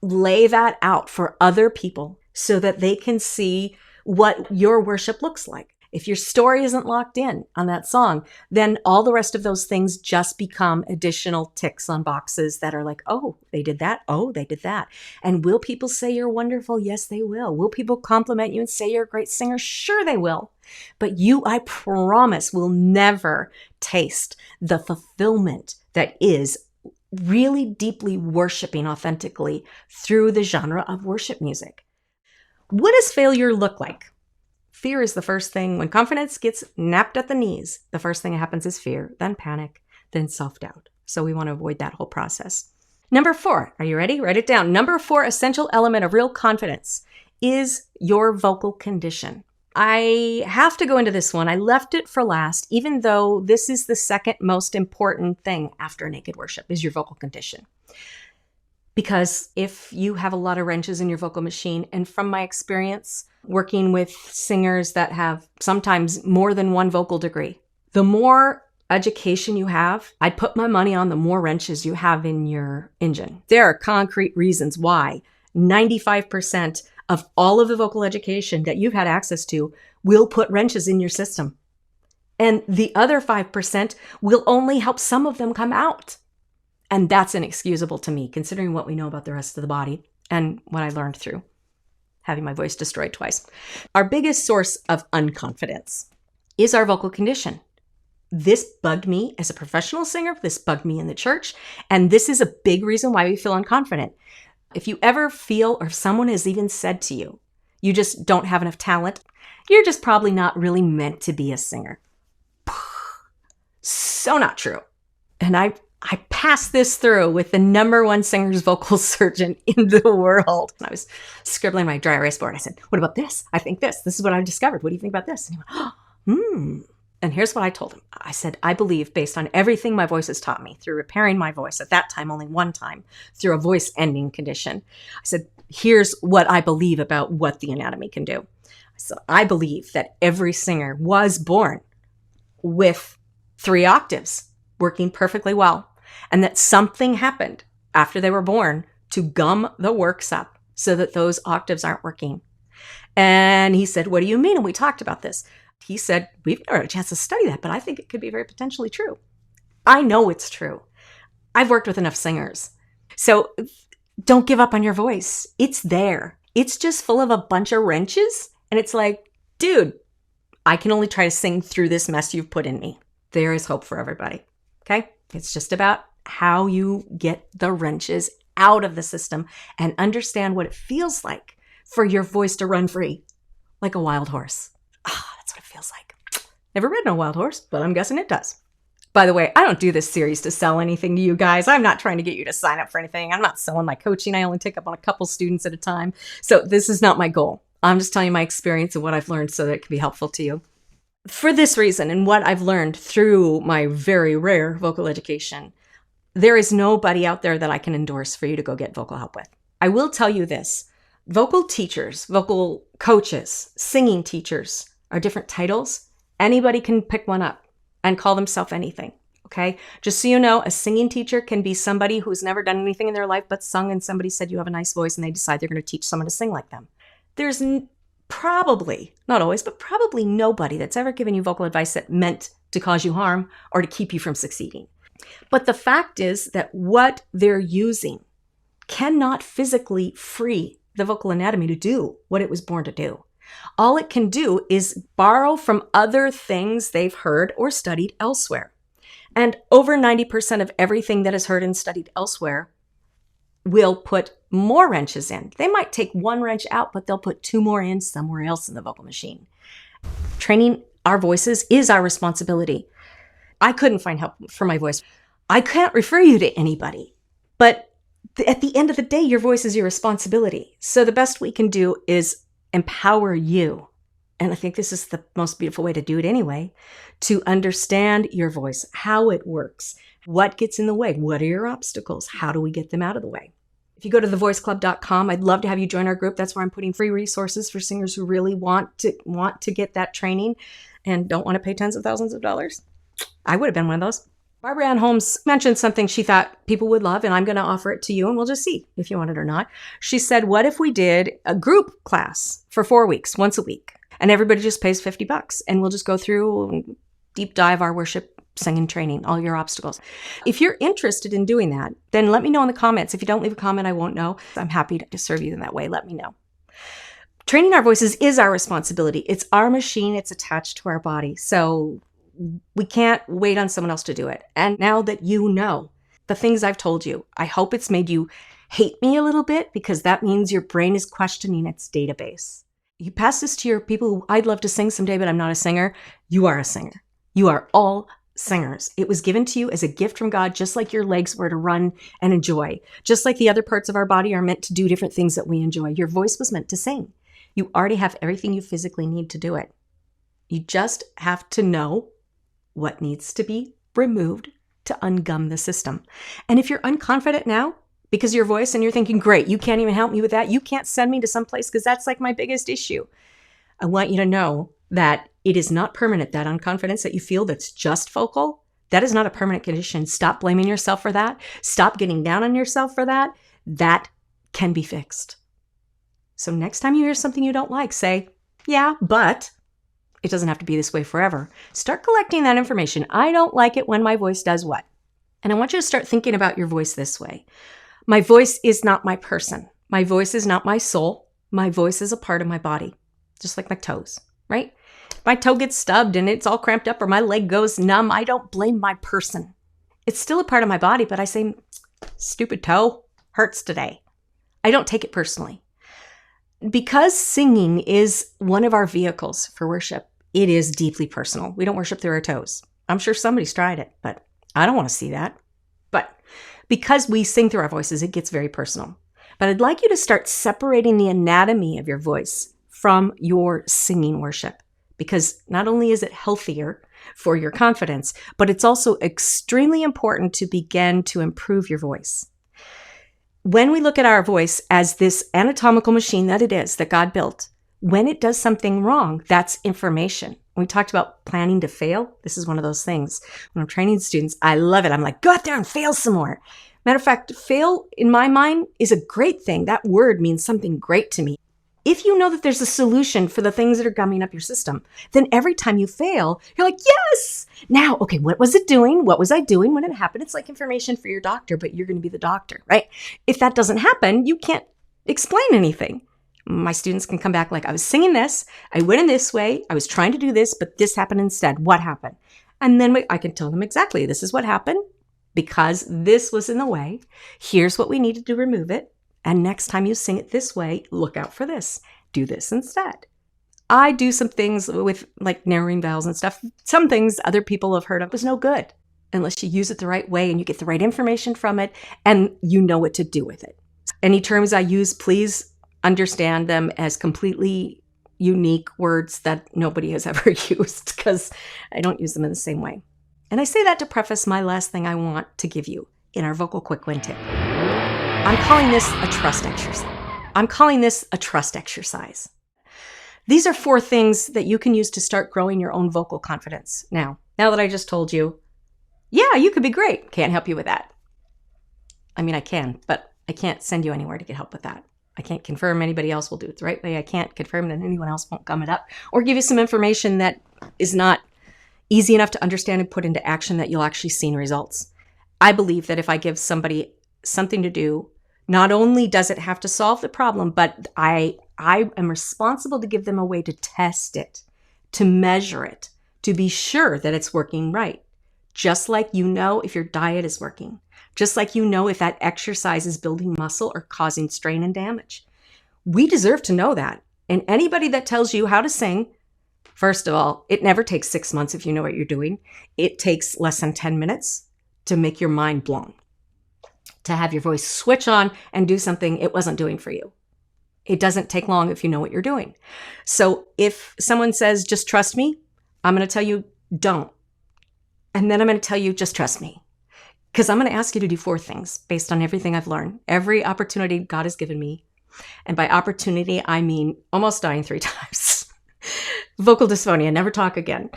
lay that out for other people so that they can see what your worship looks like. If your story isn't locked in on that song, then all the rest of those things just become additional ticks on boxes that are like, oh, they did that. Oh, they did that. And will people say you're wonderful? Yes, they will. Will people compliment you and say you're a great singer? Sure, they will. But you, I promise, will never taste the fulfillment that is really deeply worshiping authentically through the genre of worship music. What does failure look like? Fear is the first thing. When confidence gets napped at the knees, the first thing that happens is fear, then panic, then self-doubt. So we want to avoid that whole process. Number 4, are you ready? Write it down. Number 4 essential element of real confidence is your vocal condition. I have to go into this one. I left it for last, even though this is the second most important thing after naked worship is your vocal condition. Because if you have a lot of wrenches in your vocal machine, and from my experience working with singers that have sometimes more than one vocal degree, the more education you have, I'd put my money on the more wrenches you have in your engine. There are concrete reasons why 95% of all of the vocal education that you've had access to will put wrenches in your system. And the other 5% will only help some of them come out. And that's inexcusable to me, considering what we know about the rest of the body and what I learned through having my voice destroyed twice. Our biggest source of unconfidence is our vocal condition. This bugged me as a professional singer. This bugged me in the church. And this is a big reason why we feel unconfident. If you ever feel, or if someone has even said to you, you just don't have enough talent, you're just probably not really meant to be a singer. So not true. And I passed this through with the #1 singer's vocal surgeon in the world. And I was scribbling my dry erase board. I said, what about this? I think this. This is what I've discovered. What do you think about this? And he went, And here's what I told him. I said, I believe, based on everything my voice has taught me through repairing my voice, at that time only one time, through a voice ending condition. I said, here's what I believe about what the anatomy can do. So I believe that every singer was born with 3 octaves working perfectly well, and that something happened after they were born to gum the works up so that those octaves aren't working. And he said, what do you mean? And we talked about this. He said, we've never had a chance to study that, but I think it could be very potentially true. I know it's true. I've worked with enough singers. So don't give up on your voice. It's there. It's just full of a bunch of wrenches. And it's like, dude, I can only try to sing through this mess you've put in me. There is hope for everybody. Okay? It's just about how you get the wrenches out of the system and understand what it feels like for your voice to run free like a wild horse. That's what it feels like. Never ridden a wild horse, but I'm guessing it does. By the way, I don't do this series to sell anything to you guys. I'm not trying to get you to sign up for anything. I'm not selling my coaching. I only take up on a couple students at a time. So this is not my goal. I'm just telling you my experience and what I've learned so that it can be helpful to you. For this reason and what I've learned through my very rare vocal education, there is nobody out there that I can endorse for you to go get vocal help with. I will tell you this. Vocal teachers, vocal coaches, singing teachers are different titles. Anybody can pick one up and call themselves anything, okay? Just so you know, a singing teacher can be somebody who's never done anything in their life but sung, and somebody said you have a nice voice and they decide they're going to teach someone to sing like them. There's probably, not always, but probably nobody that's ever given you vocal advice that meant to cause you harm or to keep you from succeeding. But the fact is that what they're using cannot physically free the vocal anatomy to do what it was born to do. All it can do is borrow from other things they've heard or studied elsewhere. And over 90% of everything that is heard and studied elsewhere will put more wrenches in. They might take one wrench out, but they'll put 2 more in somewhere else in the vocal machine. Training our voices is our responsibility. I couldn't find help for my voice. I can't refer you to anybody, but at the end of the day, your voice is your responsibility. So the best we can do is empower you. And I think this is the most beautiful way to do it anyway, to understand your voice, how it works, what gets in the way, what are your obstacles, how do we get them out of the way. If you go to thevoiceclub.com, I'd love to have you join our group. That's where I'm putting free resources for singers who really want to get that training and don't want to pay tens of thousands of dollars. I would have been one of those. Barbara Ann Holmes mentioned something she thought people would love, and I'm going to offer it to you, and we'll just see if you want it or not. She said, what if we did a group class for 4 weeks, once a week? And everybody just pays $50 and we'll just go through and deep dive our worship singing training, all your obstacles. If you're interested in doing that, then let me know in the comments. If you don't leave a comment, I won't know. I'm happy to serve you in that way. Let me know. Training our voices is our responsibility. It's our machine. It's attached to our body. So we can't wait on someone else to do it. And now that you know the things I've told you, I hope it's made you hate me a little bit, because that means your brain is questioning its database. You pass this to your people who I'd love to sing someday, but I'm not a singer. You are a singer. You are all singers. It was given to you as a gift from God, just like your legs were to run and enjoy. Just like the other parts of our body are meant to do different things that we enjoy. Your voice was meant to sing. You already have everything you physically need to do it. You just have to know what needs to be removed to ungum the system. And if you're unconfident now because of your voice and you're thinking, great, you can't even help me with that, you can't send me to some place because that's like my biggest issue, I want you to know that it is not permanent. That unconfidence that you feel that's just focal, that is not a permanent condition. Stop blaming yourself for that. Stop getting down on yourself for that. That can be fixed. So next time you hear something you don't like, say, yeah, but it doesn't have to be this way forever. Start collecting that information. I don't like it when my voice does what? And I want you to start thinking about your voice this way. My voice is not my person. My voice is not my soul. My voice is a part of my body, just like my toes, right? If my toe gets stubbed and it's all cramped up or my leg goes numb, I don't blame my person. It's still a part of my body, but I say, stupid toe, hurts today. I don't take it personally. Because singing is one of our vehicles for worship, it is deeply personal. We don't worship through our toes. I'm sure somebody's tried it, but I don't want to see that. But because we sing through our voices, it gets very personal. But I'd like you to start separating the anatomy of your voice from your singing worship, because not only is it healthier for your confidence, but it's also extremely important to begin to improve your voice. When we look at our voice as this anatomical machine that it is, that God built, when it does something wrong, that's information. When we talked about planning to fail, this is one of those things. When I'm training students, I love it. I'm like, go out there and fail some more. Matter of fact, fail in my mind is a great thing. That word means something great to me. If you know that there's a solution for the things that are gumming up your system, then every time you fail, you're like, yes! Now, okay, what was it doing? What was I doing when it happened? It's like information for your doctor, but you're going to be the doctor, right? If that doesn't happen, you can't explain anything. My students can come back like, I was singing this, I went in this way, I was trying to do this, but this happened instead. What happened? And then I can tell them exactly, this is what happened because this was in the way. Here's what we needed to remove it. And next time you sing it this way, look out for this. Do this instead. I do some things with like narrowing vowels and stuff. Some things other people have heard of is no good unless you use it the right way and you get the right information from it and you know what to do with it. Any terms I use, please understand them as completely unique words that nobody has ever used, because I don't use them in the same way. And I say that to preface my last thing I want to give you in our vocal quick win tip. I'm calling this a trust exercise. These are 4 things that you can use to start growing your own vocal confidence. Now that I just told you, yeah, you could be great. Can't help you with that. I mean, I can, but I can't send you anywhere to get help with that. I can't confirm anybody else will do it the right way. I can't confirm that anyone else won't gum it up or give you some information that is not easy enough to understand and put into action that you'll actually see results. I believe that if I give somebody something to do, not only does it have to solve the problem, but I am responsible to give them a way to test it, to measure it, to be sure that it's working right. Just like you know if your diet is working. Just like you know if that exercise is building muscle or causing strain and damage. We deserve to know that. And anybody that tells you how to sing, first of all, it never takes 6 months if you know what you're doing. It takes less than 10 minutes to make your mind blown. To have your voice switch on and do something it wasn't doing for you. It doesn't take long if you know what you're doing. So if someone says, just trust me, I'm going to tell you, don't. And then I'm going to tell you, just trust me. Because I'm going to ask you to do 4 things based on everything I've learned, every opportunity God has given me. And by opportunity, I mean almost dying 3 times. Vocal dysphonia, never talk again.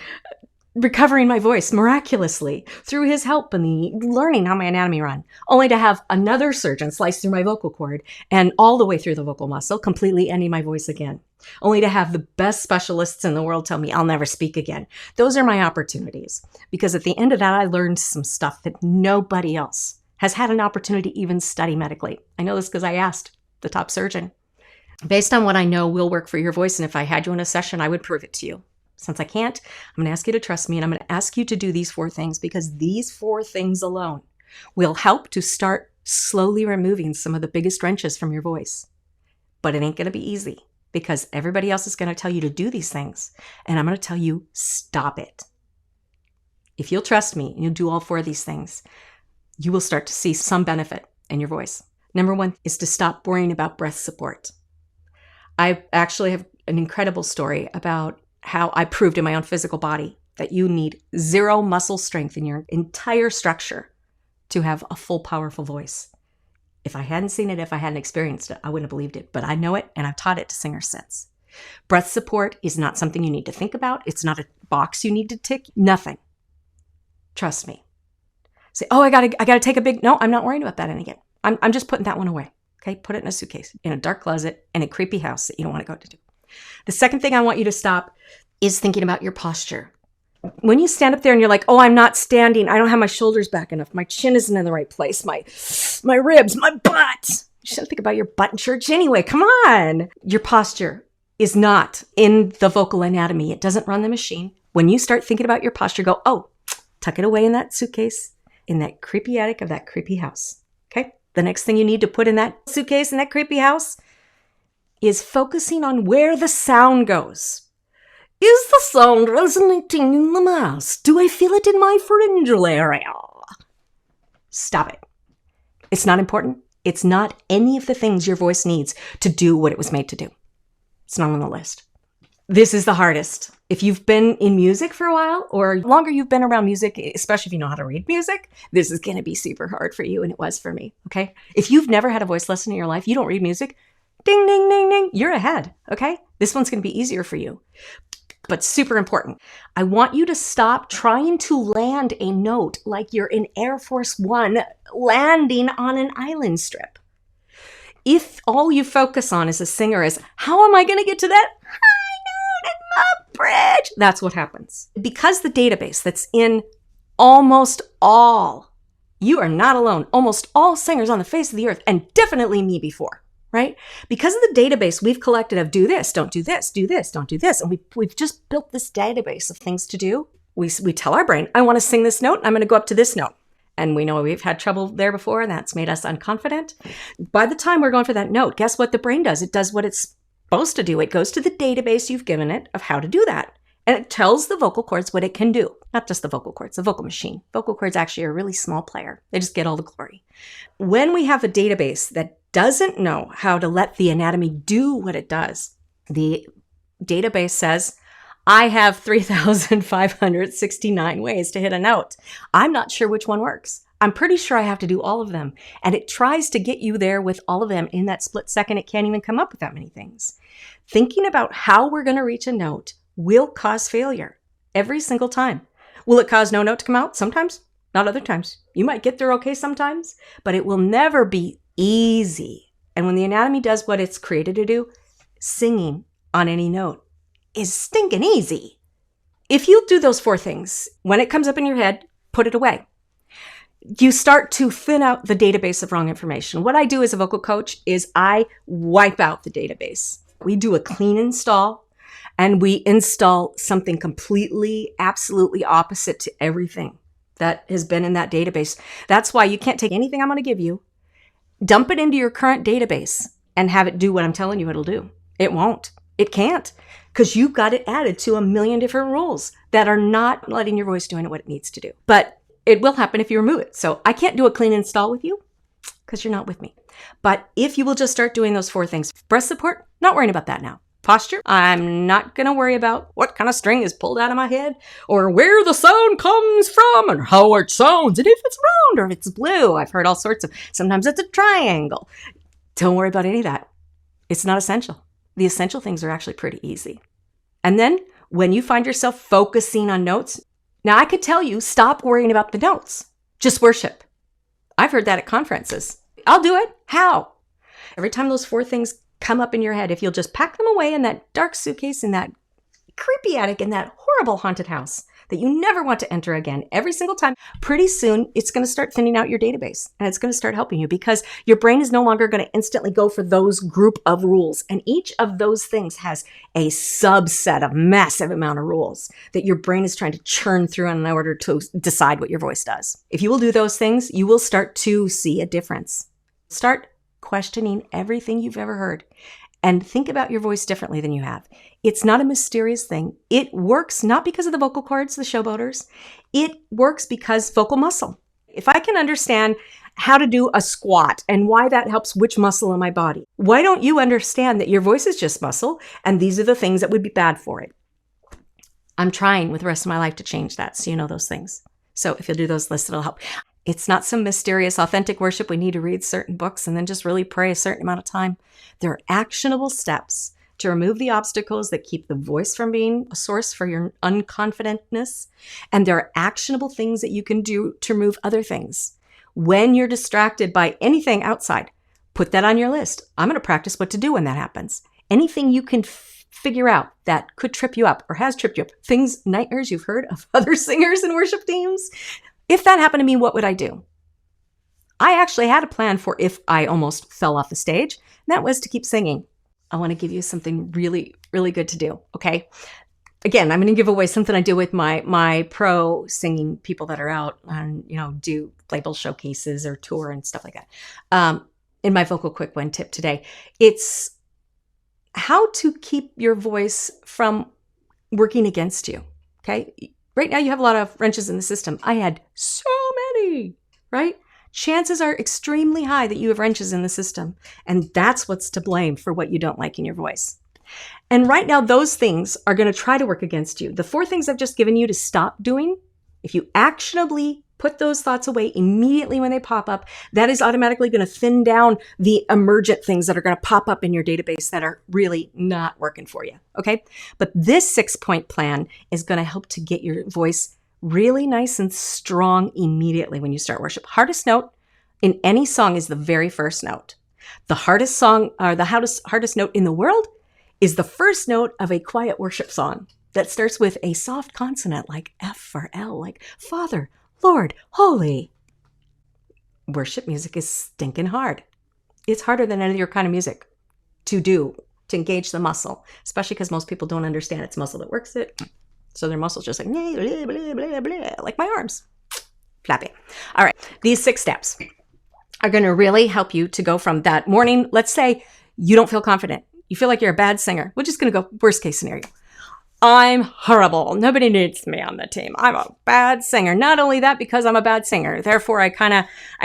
recovering my voice miraculously through his help and the learning how my anatomy run, only to have another surgeon slice through my vocal cord and all the way through the vocal muscle, completely ending my voice again, only to have the best specialists in the world tell me I'll never speak again. Those are my opportunities, because at the end of that, I learned some stuff that nobody else has had an opportunity to even study medically. I know this because I asked the top surgeon. Based on what I know will work for your voice, and if I had you in a session, I would prove it to you. Since I can't, I'm going to ask you to trust me, and I'm going to ask you to do these 4 things, because these 4 things alone will help to start slowly removing some of the biggest wrenches from your voice. But it ain't going to be easy, because everybody else is going to tell you to do these things, and I'm going to tell you, stop it. If you'll trust me and you'll do all 4 of these things, you will start to see some benefit in your voice. Number 1 is to stop worrying about breath support. I actually have an incredible story about how I proved in my own physical body that you need 0 muscle strength in your entire structure to have a full, powerful voice. If I hadn't seen it, if I hadn't experienced it, I wouldn't have believed it. But I know it, and I've taught it to singers since. Breath support is not something you need to think about. It's not a box you need to tick. Nothing. Trust me. Say, oh, I gotta take a big... No, I'm not worrying about that again. I'm just putting that one away. Okay, put it in a suitcase, in a dark closet, in a creepy house that you don't want to go to. The second thing I want you to stop is thinking about your posture. When you stand up there and you're like, oh, I'm not standing. I don't have my shoulders back enough. My chin isn't in the right place. My ribs, my butt. You shouldn't think about your butt in church anyway. Come on. Your posture is not in the vocal anatomy. It doesn't run the machine. When you start thinking about your posture, go, oh, tuck it away in that suitcase, in that creepy attic of that creepy house. Okay? The next thing you need to put in that suitcase in that creepy house is focusing on where the sound goes. Is the sound resonating in the mass? Do I feel it in my pharyngeal area? Stop it. It's not important. It's not any of the things your voice needs to do what it was made to do. It's not on the list. This is the hardest. If you've been in music for a while, or longer you've been around music, especially if you know how to read music, this is going to be super hard for you, and it was for me, okay? If you've never had a voice lesson in your life, you don't read music, ding, ding, ding, ding, you're ahead, okay? This one's going to be easier for you, but super important. I want you to stop trying to land a note like you're in Air Force One landing on an island strip. If all you focus on as a singer is, how am I going to get to that high note in the bridge? That's what happens. Because the database that's in almost all, you are not alone, almost all singers on the face of the earth, and definitely me before, right? Because of the database we've collected of do this, don't do this, do this, don't do this, and we've just built this database of things to do. We tell our brain, I want to sing this note, I'm going to go up to this note. And we know we've had trouble there before, and that's made us unconfident. By the time we're going for that note, guess what the brain does? It does what it's supposed to do. It goes to the database you've given it of how to do that. And it tells the vocal cords what it can do. Not just the vocal cords, the vocal machine. Vocal cords actually are a really small player. They just get all the glory. When we have a database that doesn't know how to let the anatomy do what it does, the database says, I have 3,569 ways to hit a note. I'm not sure which one works. I'm pretty sure I have to do all of them. And it tries to get you there with all of them in that split second. It can't even come up with that many things. Thinking about how we're going to reach a note will cause failure every single time. Will it cause no note to come out? Sometimes, not other times. You might get through okay sometimes, but it will never be easy. And when the anatomy does what it's created to do, singing on any note is stinking easy. If you do those 4 things, when it comes up in your head, put it away. You start to thin out the database of wrong information. What I do as a vocal coach is I wipe out the database. We do a clean install, and we install something completely, absolutely opposite to everything that has been in that database. That's why you can't take anything I'm going to give you, dump it into your current database, and have it do what I'm telling you it'll do. It won't. It can't. Because you've got it added to a million different rules that are not letting your voice doing what it needs to do. But it will happen if you remove it. So I can't do a clean install with you because you're not with me. But if you will just start doing those 4 things, breath support, not worrying about that now. Posture, I'm not going to worry about what kind of string is pulled out of my head or where the sound comes from and how it sounds and if it's round or if it's blue. I've heard all sorts of, sometimes it's a triangle. Don't worry about any of that. It's not essential. The essential things are actually pretty easy. And then when you find yourself focusing on notes, Now, I could tell you, stop worrying about the notes. Just worship. I've heard that at conferences. I'll do it. How? Every time those 4 things come up in your head, if you'll just pack them away in that dark suitcase in that creepy attic in that horrible haunted house that you never want to enter again, every single time, pretty soon it's going to start thinning out your database, and it's going to start helping you because your brain is no longer going to instantly go for those group of rules. And each of those things has a subset of massive amount of rules that your brain is trying to churn through in order to decide what your voice does. If you will do those things, you will start to see a difference. Start questioning everything you've ever heard and think about your voice differently than you have. It's not a mysterious thing. It works not because of the vocal cords, the showboaters. It works because vocal muscle. If I can understand how to do a squat and why that helps which muscle in my body, why don't you understand that your voice is just muscle and these are the things that would be bad for it? I'm trying with the rest of my life to change that so you know those things. So if you'll do those lists, it'll help. It's not some mysterious, authentic worship. We need to read certain books and then just really pray a certain amount of time. There are actionable steps to remove the obstacles that keep the voice from being a source for your unconfidentness. And there are actionable things that you can do to remove other things. When you're distracted by anything outside, put that on your list. I'm going to practice what to do when that happens. Anything you can figure out that could trip you up or has tripped you up, things, nightmares you've heard of other singers and worship teams. If that happened to me, what would I do? I actually had a plan for if I almost fell off the stage, and that was to keep singing. I want to give you something really, really good to do, okay? Again, I'm going to give away something I do with my pro singing people that are out and, do label showcases or tour and stuff like that. In my Vocal Quick Win tip today, it's how to keep your voice from working against you, okay? Right now, you have a lot of wrenches in the system. I had so many, right? Chances are extremely high that you have wrenches in the system. And that's what's to blame for what you don't like in your voice. And right now, those things are going to try to work against you. The 4 things I've just given you to stop doing, if you actionably put those thoughts away immediately when they pop up, that is automatically going to thin down the emergent things that are going to pop up in your database that are really not working for you, okay? But this 6-point plan is going to help to get your voice really nice and strong immediately when you start worship. Hardest note in any song is the very first note. The hardest song, or the hardest note in the world is the first note of a quiet worship song that starts with a soft consonant like F or L, like Father, Lord, Holy. Worship music is stinking hard. It's harder than any other kind of music to do, to engage the muscle, especially because most people don't understand it's muscle that works it. So their muscles just like, blah, blah, blah, blah, blah, like my arms, flappy. All right, these 6 steps are going to really help you to go from that morning. Let's say you don't feel confident. You feel like you're a bad singer. We're just going to go worst case scenario. I'm horrible. Nobody needs me on the team. I'm a bad singer. Not only that, because I'm a bad singer. Therefore, I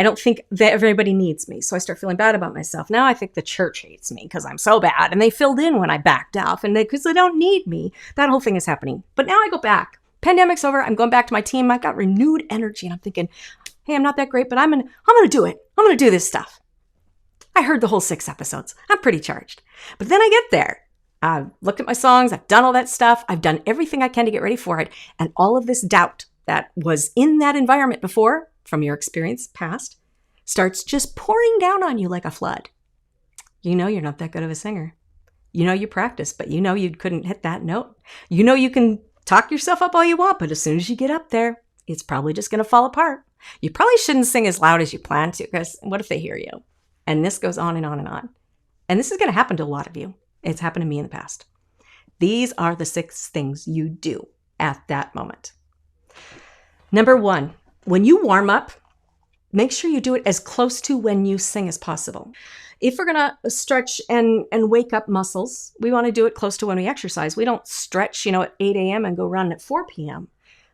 don't think that everybody needs me. So I start feeling bad about myself. Now I think the church hates me because I'm so bad. And they filled in when I backed off and because they don't need me. That whole thing is happening. But now I go back. Pandemic's over. I'm going back to my team. I've got renewed energy. And I'm thinking, hey, I'm not that great, but I'm going to do it. I'm going to do this stuff. I heard the whole 6 episodes. I'm pretty charged. But then I get there. I've looked at my songs. I've done all that stuff. I've done everything I can to get ready for it. And all of this doubt that was in that environment before, from your experience past, starts just pouring down on you like a flood. You know you're not that good of a singer. You know you practiced, but you know you couldn't hit that note. You know you can talk yourself up all you want, but as soon as you get up there, it's probably just going to fall apart. You probably shouldn't sing as loud as you plan to, because what if they hear you? And this goes on and on and on. And this is going to happen to a lot of you. It's happened to me in the past. These are the 6 things you do at that moment. Number 1, when you warm up, make sure you do it as close to when you sing as possible. If we're going to stretch and wake up muscles, we want to do it close to when we exercise. We don't stretch, at 8 a.m. and go run at 4 p.m.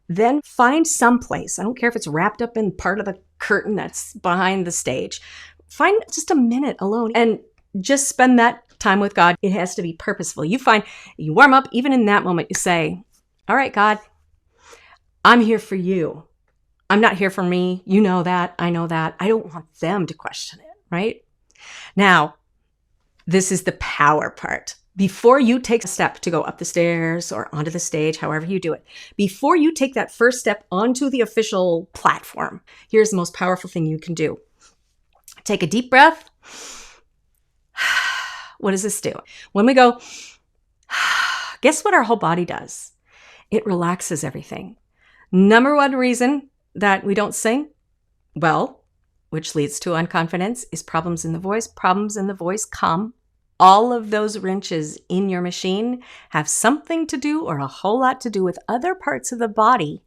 Then find some place. I don't care if it's wrapped up in part of the curtain that's behind the stage. Find just a minute alone and just spend that time with God. It has to be purposeful. You warm up, even in that moment, you say, all right, God, I'm here for you. I'm not here for me. You know that. I know that. I don't want them to question it, right? Now, this is the power part. before you take a step to go up the stairs or onto the stage, however you do it, before you take that first step onto the official platform, here's the most powerful thing you can do. Take a deep breath. What does this do? When we go, guess what our whole body does? It relaxes everything. Number one reason that we don't sing, well, which leads to unconfidence, is problems in the voice. Problems in the voice come. All of those wrenches in your machine have something to do or a whole lot to do with other parts of the body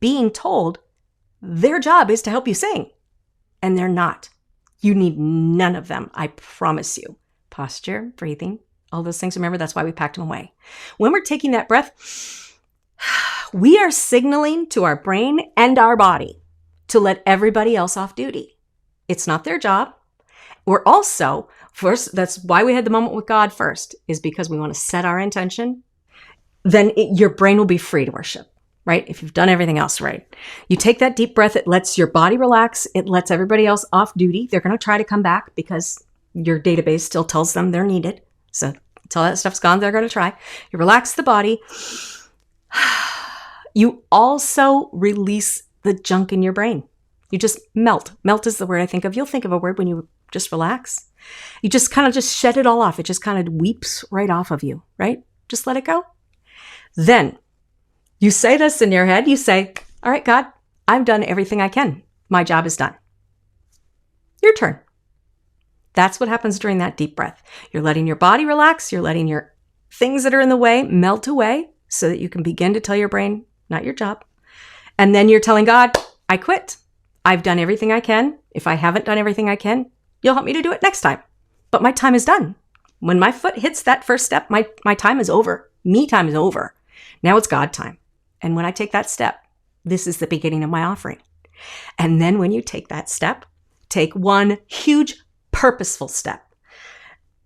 being told their job is to help you sing. And they're not. You need none of them, I promise you. Posture, breathing, all those things. Remember, that's why we packed them away. When we're taking that breath, we are signaling to our brain and our body to let everybody else off duty. It's not their job. We're also, first, that's why we had the moment with God first, is because we want to set our intention. Then your brain will be free to worship, right? If you've done everything else right. You take that deep breath, it lets your body relax. It lets everybody else off duty. They're going to try to come back because your database still tells them they're needed. So until that stuff's gone, they're going to try. You relax the body. You also release the junk in your brain. You just melt. Melt is the word I think of. You'll think of a word when you just relax. You just kind of just shed it all off. It just kind of weeps right off of you, right? Just let it go. Then you say this in your head. You say, all right, God, I've done everything I can. My job is done. Your turn. That's what happens during that deep breath. You're letting your body relax. You're letting your things that are in the way melt away so that you can begin to tell your brain, not your job. And then you're telling God, I quit. I've done everything I can. If I haven't done everything I can, you'll help me to do it next time. But my time is done. When my foot hits that first step, my time is over. Me time is over. Now it's God time. And when I take that step, this is the beginning of my offering. And then when you take that step, take one huge purposeful step.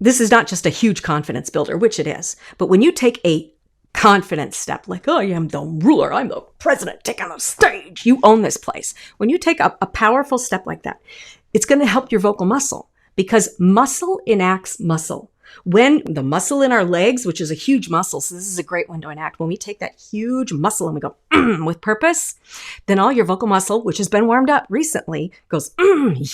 This is not just a huge confidence builder, which it is. But when you take a confidence step, like, oh, I am the ruler, I'm the president, take on the stage, you own this place. When you take a powerful step like that, it's going to help your vocal muscle because muscle enacts muscle. When the muscle in our legs, which is a huge muscle, so this is a great one to enact, when we take that huge muscle and we go with purpose, then all your vocal muscle, which has been warmed up recently, goes,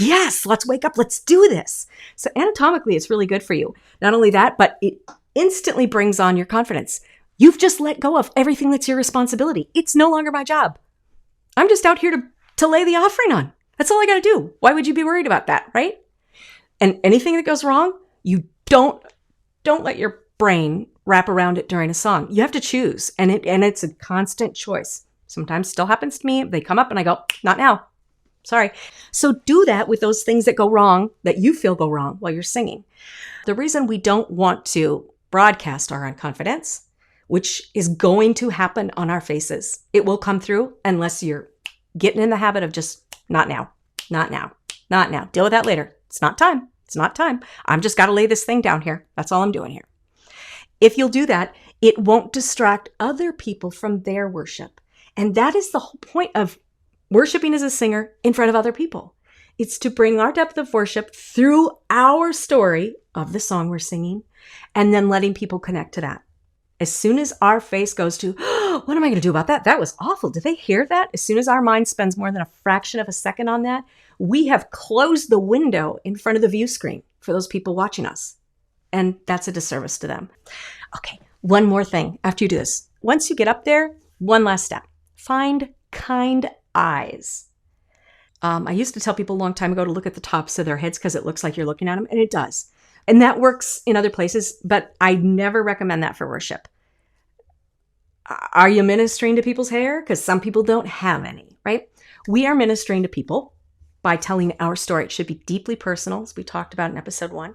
yes, let's wake up, let's do this. So anatomically, it's really good for you. Not only that, but it instantly brings on your confidence. You've just let go of everything that's your responsibility. It's no longer my job. I'm just out here to lay the offering on. That's all I got to do. Why would you be worried about that, right? And anything that goes wrong, you don't let your brain wrap around it during a song. You have to choose, and it's a constant choice. Sometimes still happens to me. They come up and I go, not now. Sorry. So do that with those things that go wrong, that you feel go wrong while you're singing. The reason we don't want to broadcast our unconfidence, which is going to happen on our faces, it will come through unless you're getting in the habit of just not now, not now, not now. Deal with that later. It's not time. It's not time. I'm just got to lay this thing down here. That's all I'm doing here. If you'll do that, it won't distract other people from their worship. And that is the whole point of worshiping as a singer in front of other people. It's to bring our depth of worship through our story of the song we're singing and then letting people connect to that. As soon as our face goes to, oh, what am I going to do about that? That was awful. Did they hear that? As soon as our mind spends more than a fraction of a second on that, we have closed the window in front of the view screen for those people watching us. And that's a disservice to them. Okay, one more thing after you do this. Once you get up there, one last step. Find kind eyes. I used to tell people a long time ago to look at the tops of their heads because it looks like you're looking at them, and it does. And that works in other places, but I never recommend that for worship. Are you ministering to people's hair? Because some people don't have any, right? We are ministering to people by telling our story. It should be deeply personal, as we talked about in episode 1.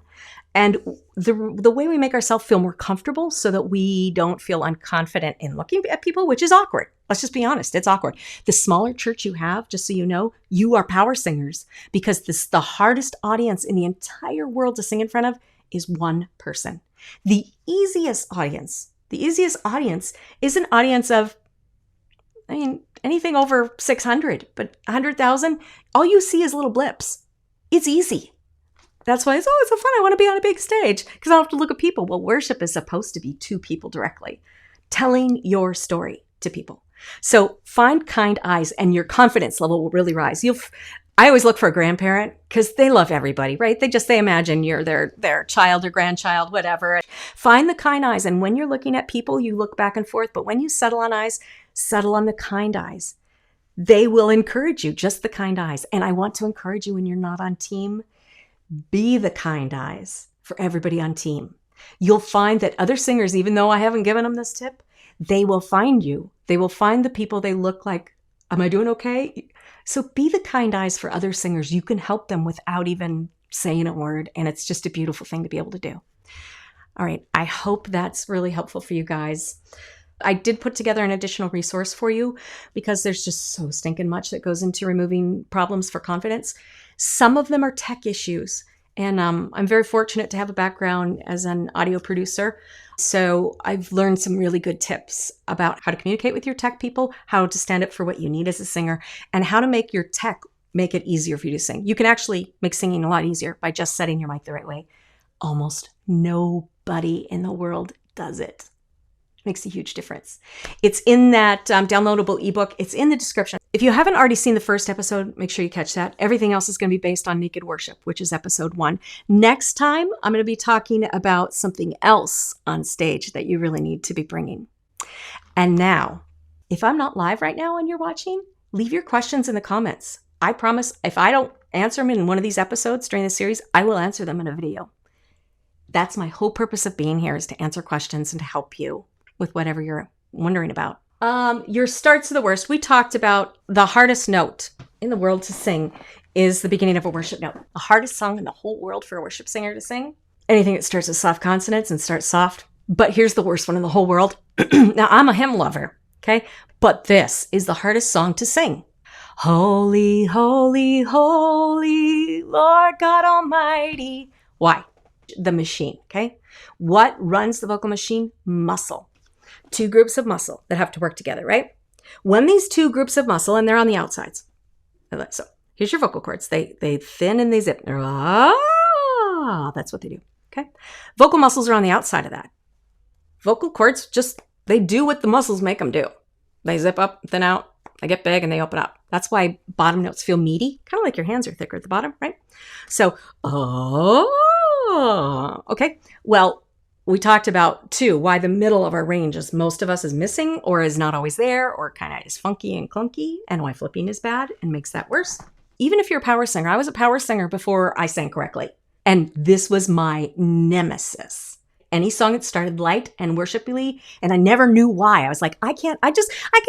And the way we make ourselves feel more comfortable so that we don't feel unconfident in looking at people, which is awkward. Let's just be honest. It's awkward. The smaller church you have, just so you know, you are power singers because the hardest audience in the entire world to sing in front of is one person. The easiest audience is an audience of, anything over 600, but 100,000, all you see is little blips. It's easy. That's why it's so fun. I want to be on a big stage because I don't have to look at people. Well, worship is supposed to be to people directly, telling your story to people. So find kind eyes and your confidence level will really rise. I always look for a grandparent because they love everybody, right? They imagine you're their child or grandchild, whatever. Find the kind eyes. And when you're looking at people, you look back and forth. But when you settle on eyes, settle on the kind eyes. They will encourage you, just the kind eyes. And I want to encourage you when you're not on team, be the kind eyes for everybody on team. You'll find that other singers, even though I haven't given them this tip, they will find you. They will find the people they look like. Am I doing okay? So be the kind eyes for other singers. You can help them without even saying a word. And it's just a beautiful thing to be able to do. All right. I hope that's really helpful for you guys. I did put together an additional resource for you because there's just so stinking much that goes into removing problems for confidence. Some of them are tech issues. And I'm very fortunate to have a background as an audio producer. So I've learned some really good tips about how to communicate with your tech people, how to stand up for what you need as a singer, and how to make your tech make it easier for you to sing. You can actually make singing a lot easier by just setting your mic the right way. Almost nobody in the world does it. It makes a huge difference. It's in that downloadable ebook. It's in the description. If you haven't already seen the first episode, make sure you catch that. Everything else is going to be based on Naked Worship, which is episode 1. Next time, I'm going to be talking about something else on stage that you really need to be bringing. And now, if I'm not live right now and you're watching, leave your questions in the comments. I promise if I don't answer them in one of these episodes during the series, I will answer them in a video. That's my whole purpose of being here, is to answer questions and to help you with whatever you're wondering about. Your starts are the worst. We talked about the hardest note in the world to sing is the beginning of a worship note. The hardest song in the whole world for a worship singer to sing. Anything that starts with soft consonants and starts soft. But here's the worst one in the whole world. Now, I'm a hymn lover, okay? But this is the hardest song to sing. Holy, holy, holy, Lord God Almighty. Why? The machine, okay? What runs the vocal machine? Muscle. 2 groups of muscle that have to work together, right? When these 2 groups of muscle, and they're on the outsides. So here's your vocal cords. They thin and they zip. That's what they do, okay? Vocal muscles are on the outside of that. Vocal cords they do what the muscles make them do. They zip up, thin out, they get big, and they open up. That's why bottom notes feel meaty, kind of like your hands are thicker at the bottom, right? So, okay. Well, we talked about, too, why the middle of our range is most of us is missing or is not always there or kind of is funky and clunky, and why flipping is bad and makes that worse. Even if you're a power singer, I was a power singer before I sang correctly. And this was my nemesis. Any song that started light and worshipfully, and I never knew why. I was like, I can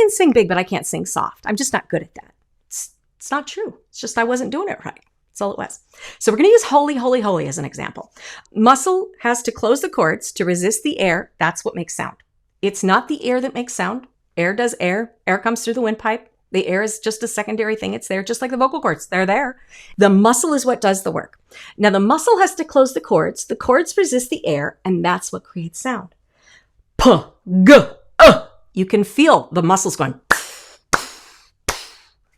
sing big, but I can't sing soft. I'm just not good at that. It's not true. It's just I wasn't doing it right. That's all it was. So we're going to use holy, holy, holy as an example. Muscle has to close the cords to resist the air. That's what makes sound. It's not the air that makes sound. Air does air. Air comes through the windpipe. The air is just a secondary thing. It's there, just like the vocal cords. They're there. The muscle is what does the work. Now, the muscle has to close the cords. The cords resist the air, and that's what creates sound. You can feel the muscles going.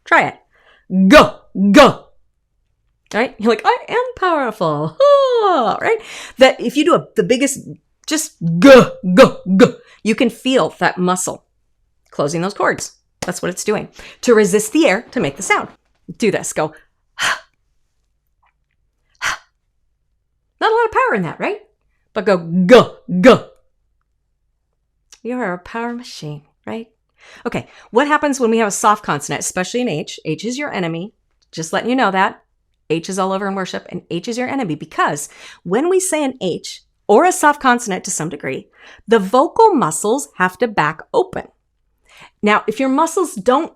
Try it. Go. Right? You're like, I am powerful. Right? That if you do the biggest, just go. You can feel that muscle closing those cords. That's what it's doing. To resist the air, to make the sound. Do this. Go. Not a lot of power in that, right? But go. You're a power machine, right? Okay. What happens when we have a soft consonant, especially in H? H is your enemy. Just letting you know that. H is all over in worship, and H is your enemy because when we say an H or a soft consonant to some degree, the vocal muscles have to back open. Now, if your muscles don't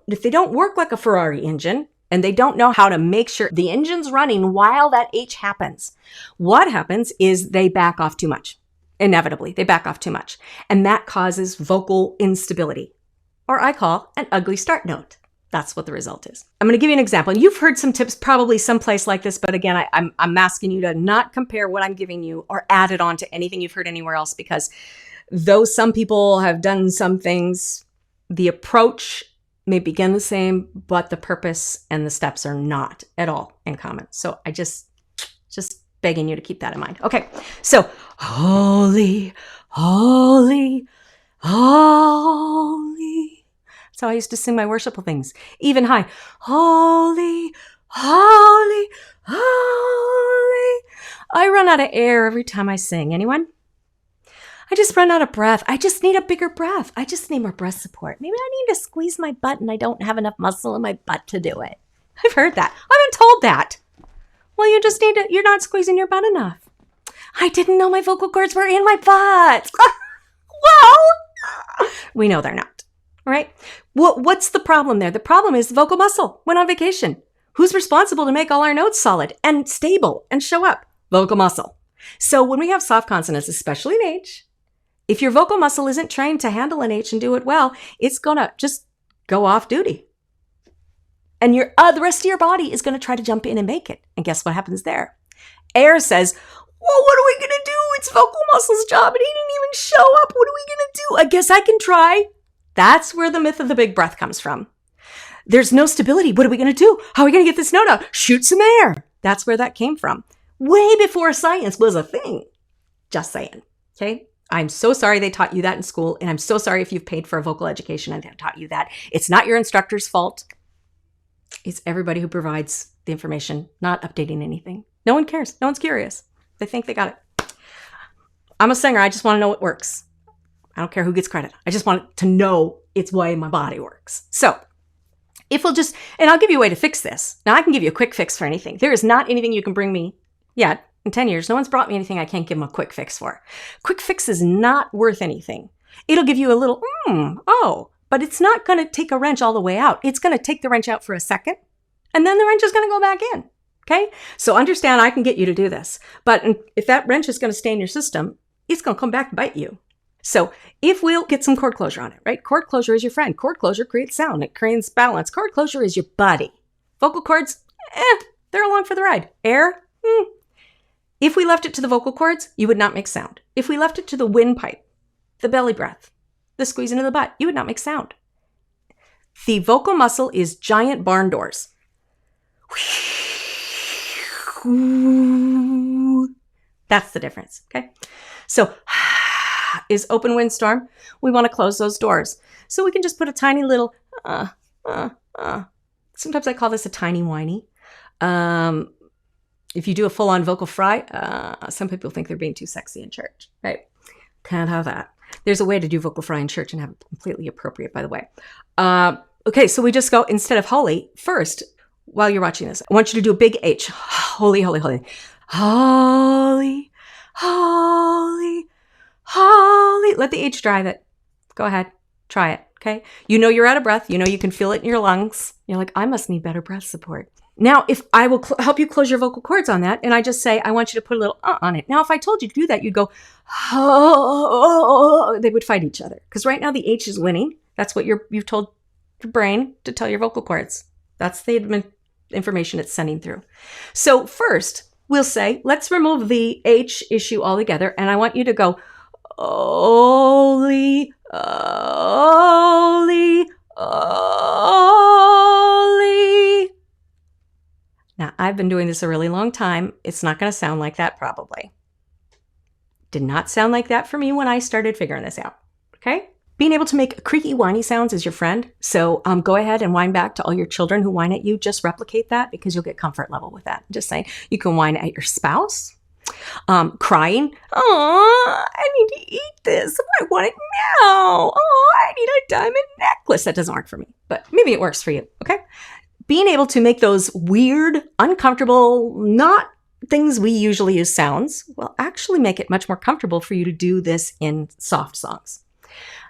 work like a Ferrari engine and they don't know how to make sure the engine's running while that H happens, what happens is they back off too much. Inevitably, they back off too much. And that causes vocal instability, or I call an ugly start note. That's what the result is. I'm going to give you an example. And you've heard some tips probably someplace like this, but again, I'm asking you to not compare what I'm giving you or add it on to anything you've heard anywhere else, because though some people have done some things, the approach may begin the same, but the purpose and the steps are not at all in common. So I just begging you to keep that in mind. Okay, so holy, holy, holy. That's how I used to sing my worshipful things. Even high. Holy, holy, holy. I run out of air every time I sing. Anyone? I just run out of breath. I just need a bigger breath. I just need more breath support. Maybe I need to squeeze my butt and I don't have enough muscle in my butt to do it. I've heard that. I've been told that. Well, you just need to, you're not squeezing your butt enough. I didn't know my vocal cords were in my butt. Well, we know they're not, right? What's the problem there? The problem is the vocal muscle went on vacation. Who's responsible to make all our notes solid and stable and show up? Vocal muscle. So when we have soft consonants, especially in H, if your vocal muscle isn't trained to handle an H and do it well, it's going to just go off duty. And the rest of your body is going to try to jump in and make it. And guess what happens there? Air says, well, what are we going to do? It's vocal muscle's job and he didn't even show up. What are we going to do? I guess I can try. That's where the myth of the big breath comes from. There's no stability. What are we going to do? How are we going to get this note out? Shoot some air. That's where that came from. Way before science was a thing. Just saying. Okay? I'm so sorry they taught you that in school. And I'm so sorry if you've paid for a vocal education and they've taught you that. It's not your instructor's fault. It's everybody who provides the information, not updating anything. No one cares. No one's curious. They think they got it. I'm a singer. I just want to know it works. I don't care who gets credit. I just want to know it's the way my body works. So if we'll just, and I'll give you a way to fix this. Now I can give you a quick fix for anything. There is not anything you can bring me yet. In 10 years, no one's brought me anything I can't give them a quick fix for. Quick fix is not worth anything. It'll give you a little, but it's not going to take a wrench all the way out. It's going to take the wrench out for a second, and then the wrench is going to go back in. Okay? So understand I can get you to do this. But if that wrench is going to stay in your system, it's going to come back to bite you. So if we'll get some chord closure on it, right? Chord closure is your friend. Chord closure creates sound. It creates balance. Chord closure is your buddy. Vocal cords, they're along for the ride. Air, If we left it to the vocal cords, you would not make sound. If we left it to the windpipe, the belly breath, the squeeze into the butt, you would not make sound. The vocal muscle is giant barn doors. That's the difference, okay? So is open windstorm. We want to close those doors. So we can just put a tiny little, sometimes I call this a tiny whiny. If you do a full-on vocal fry, some people think they're being too sexy in church, right? Can't have that. There's a way to do vocal fry in church and have it completely appropriate, by the way. Okay, so we just go, instead of holy, first, while you're watching this, I want you to do a big H. Holy, holy, holy. Holy, holy, holy. Let the H drive it. Go ahead. Try it, okay? You know you're out of breath. You know you can feel it in your lungs. You're like, I must need better breath support. Now, if I will help you close your vocal cords on that, and I just say, I want you to put a little on it. Now, if I told you to do that, you'd go, oh, they would fight each other. Because right now the H is winning. That's what you've told your brain to tell your vocal cords. That's the information it's sending through. So first, we'll say, let's remove the H issue altogether. And I want you to go, holy, holy, holy. Now, I've been doing this a really long time. It's not going to sound like that probably. Did not sound like that for me when I started figuring this out, okay? Being able to make creaky, whiny sounds is your friend. So go ahead and whine back to all your children who whine at you. Just replicate that because you'll get comfort level with that. Just saying, you can whine at your spouse. Crying, oh, I need to eat this. I want it now. Oh, I need a diamond necklace. That doesn't work for me, but maybe it works for you, okay? Being able to make those weird, uncomfortable, not things we usually use sounds will actually make it much more comfortable for you to do this in soft songs.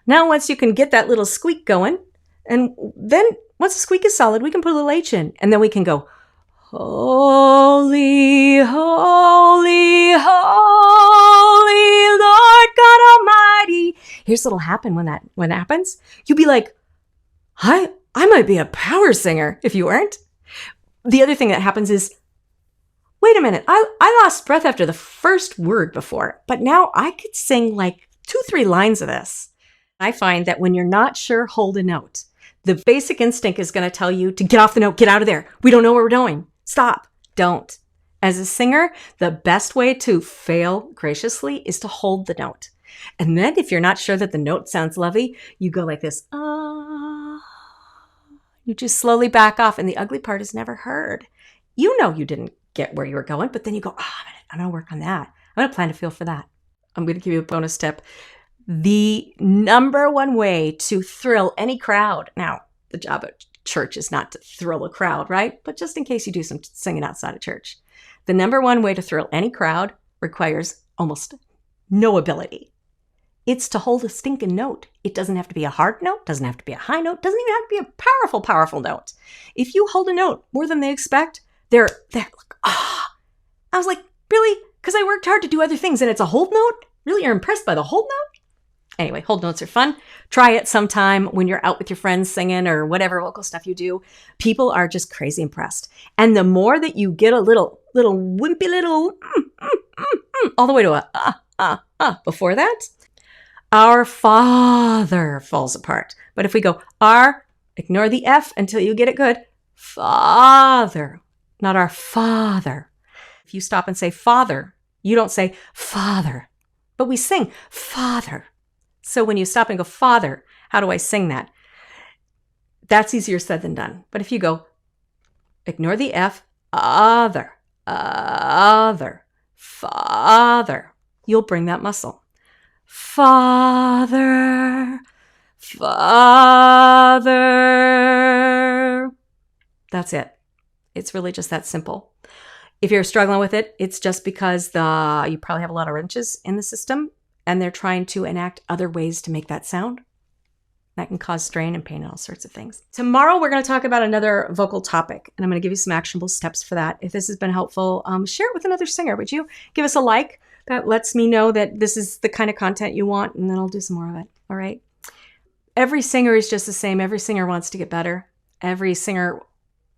Now, once you can get that little squeak going, and then once the squeak is solid, we can put a little H in, and then we can go, holy, holy, holy, Lord God Almighty. Here's what'll happen when that happens. You'll be like, I might be a power singer if you weren't. The other thing that happens is, wait a minute, I lost breath after the first word before, but now I could sing like 2-3 lines of this. I find that when you're not sure, hold a note. The basic instinct is going to tell you to get off the note, get out of there. We don't know where we're going. Stop. Don't. As a singer, the best way to fail graciously is to hold the note. And then if you're not sure that the note sounds lovely, you go like this, ah. You just slowly back off, and the ugly part is never heard. You know you didn't get where you were going, but then you go, I'm going to work on that. I'm going to plan to feel for that. I'm going to give you a bonus tip. The number one way to thrill any crowd. Now, the job at church is not to thrill a crowd, right? But just in case you do some singing outside of church. The number one way to thrill any crowd requires almost no ability. It's to hold a stinking note. It doesn't have to be a hard note, doesn't have to be a high note, doesn't even have to be a powerful, powerful note. If you hold a note more than they expect, they're like, ah. I was like, really? Because I worked hard to do other things and it's a hold note? Really? You're impressed by the hold note? Anyway, hold notes are fun. Try it sometime when you're out with your friends singing or whatever vocal stuff you do. People are just crazy impressed. And the more that you get a little wimpy little all the way to a before that, our Father falls apart. But if we go ignore the F until you get it good. Father, not our Father. If you stop and say Father, you don't say Father, but we sing Father. So when you stop and go, Father, how do I sing that? That's easier said than done. But if you go, ignore the F, other, Father, you'll bring that muscle. Father, Father. That's it. It's really just that simple. If you're struggling with it, it's just because you probably have a lot of wrenches in the system and they're trying to enact other ways to make that sound. That can cause strain and pain and all sorts of things. Tomorrow, we're going to talk about another vocal topic, and I'm going to give you some actionable steps for that. If this has been helpful, share it with another singer. Would you give us a like? That lets me know that this is the kind of content you want, and then I'll do some more of it. All right? Every singer is just the same. Every singer wants to get better. Every singer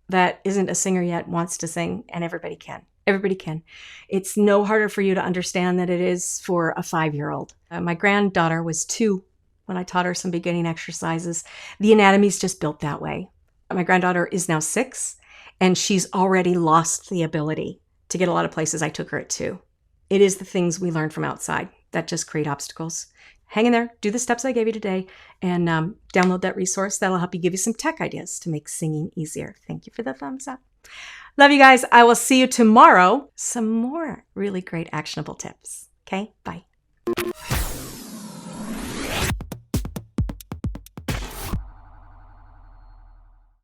that isn't a singer yet wants to sing, and everybody can. Everybody can. It's no harder for you to understand than it is for a 5-year-old. My granddaughter was 2 when I taught her some beginning exercises. The anatomy's just built that way. My granddaughter is now 6, and she's already lost the ability to get a lot of places I took her at 2. It is the things we learn from outside that just create obstacles. Hang in there, do the steps I gave you today, and download that resource. That'll help you give you some tech ideas to make singing easier. Thank you for the thumbs up. Love you guys. I will see you tomorrow. Some more really great actionable tips. Okay, bye.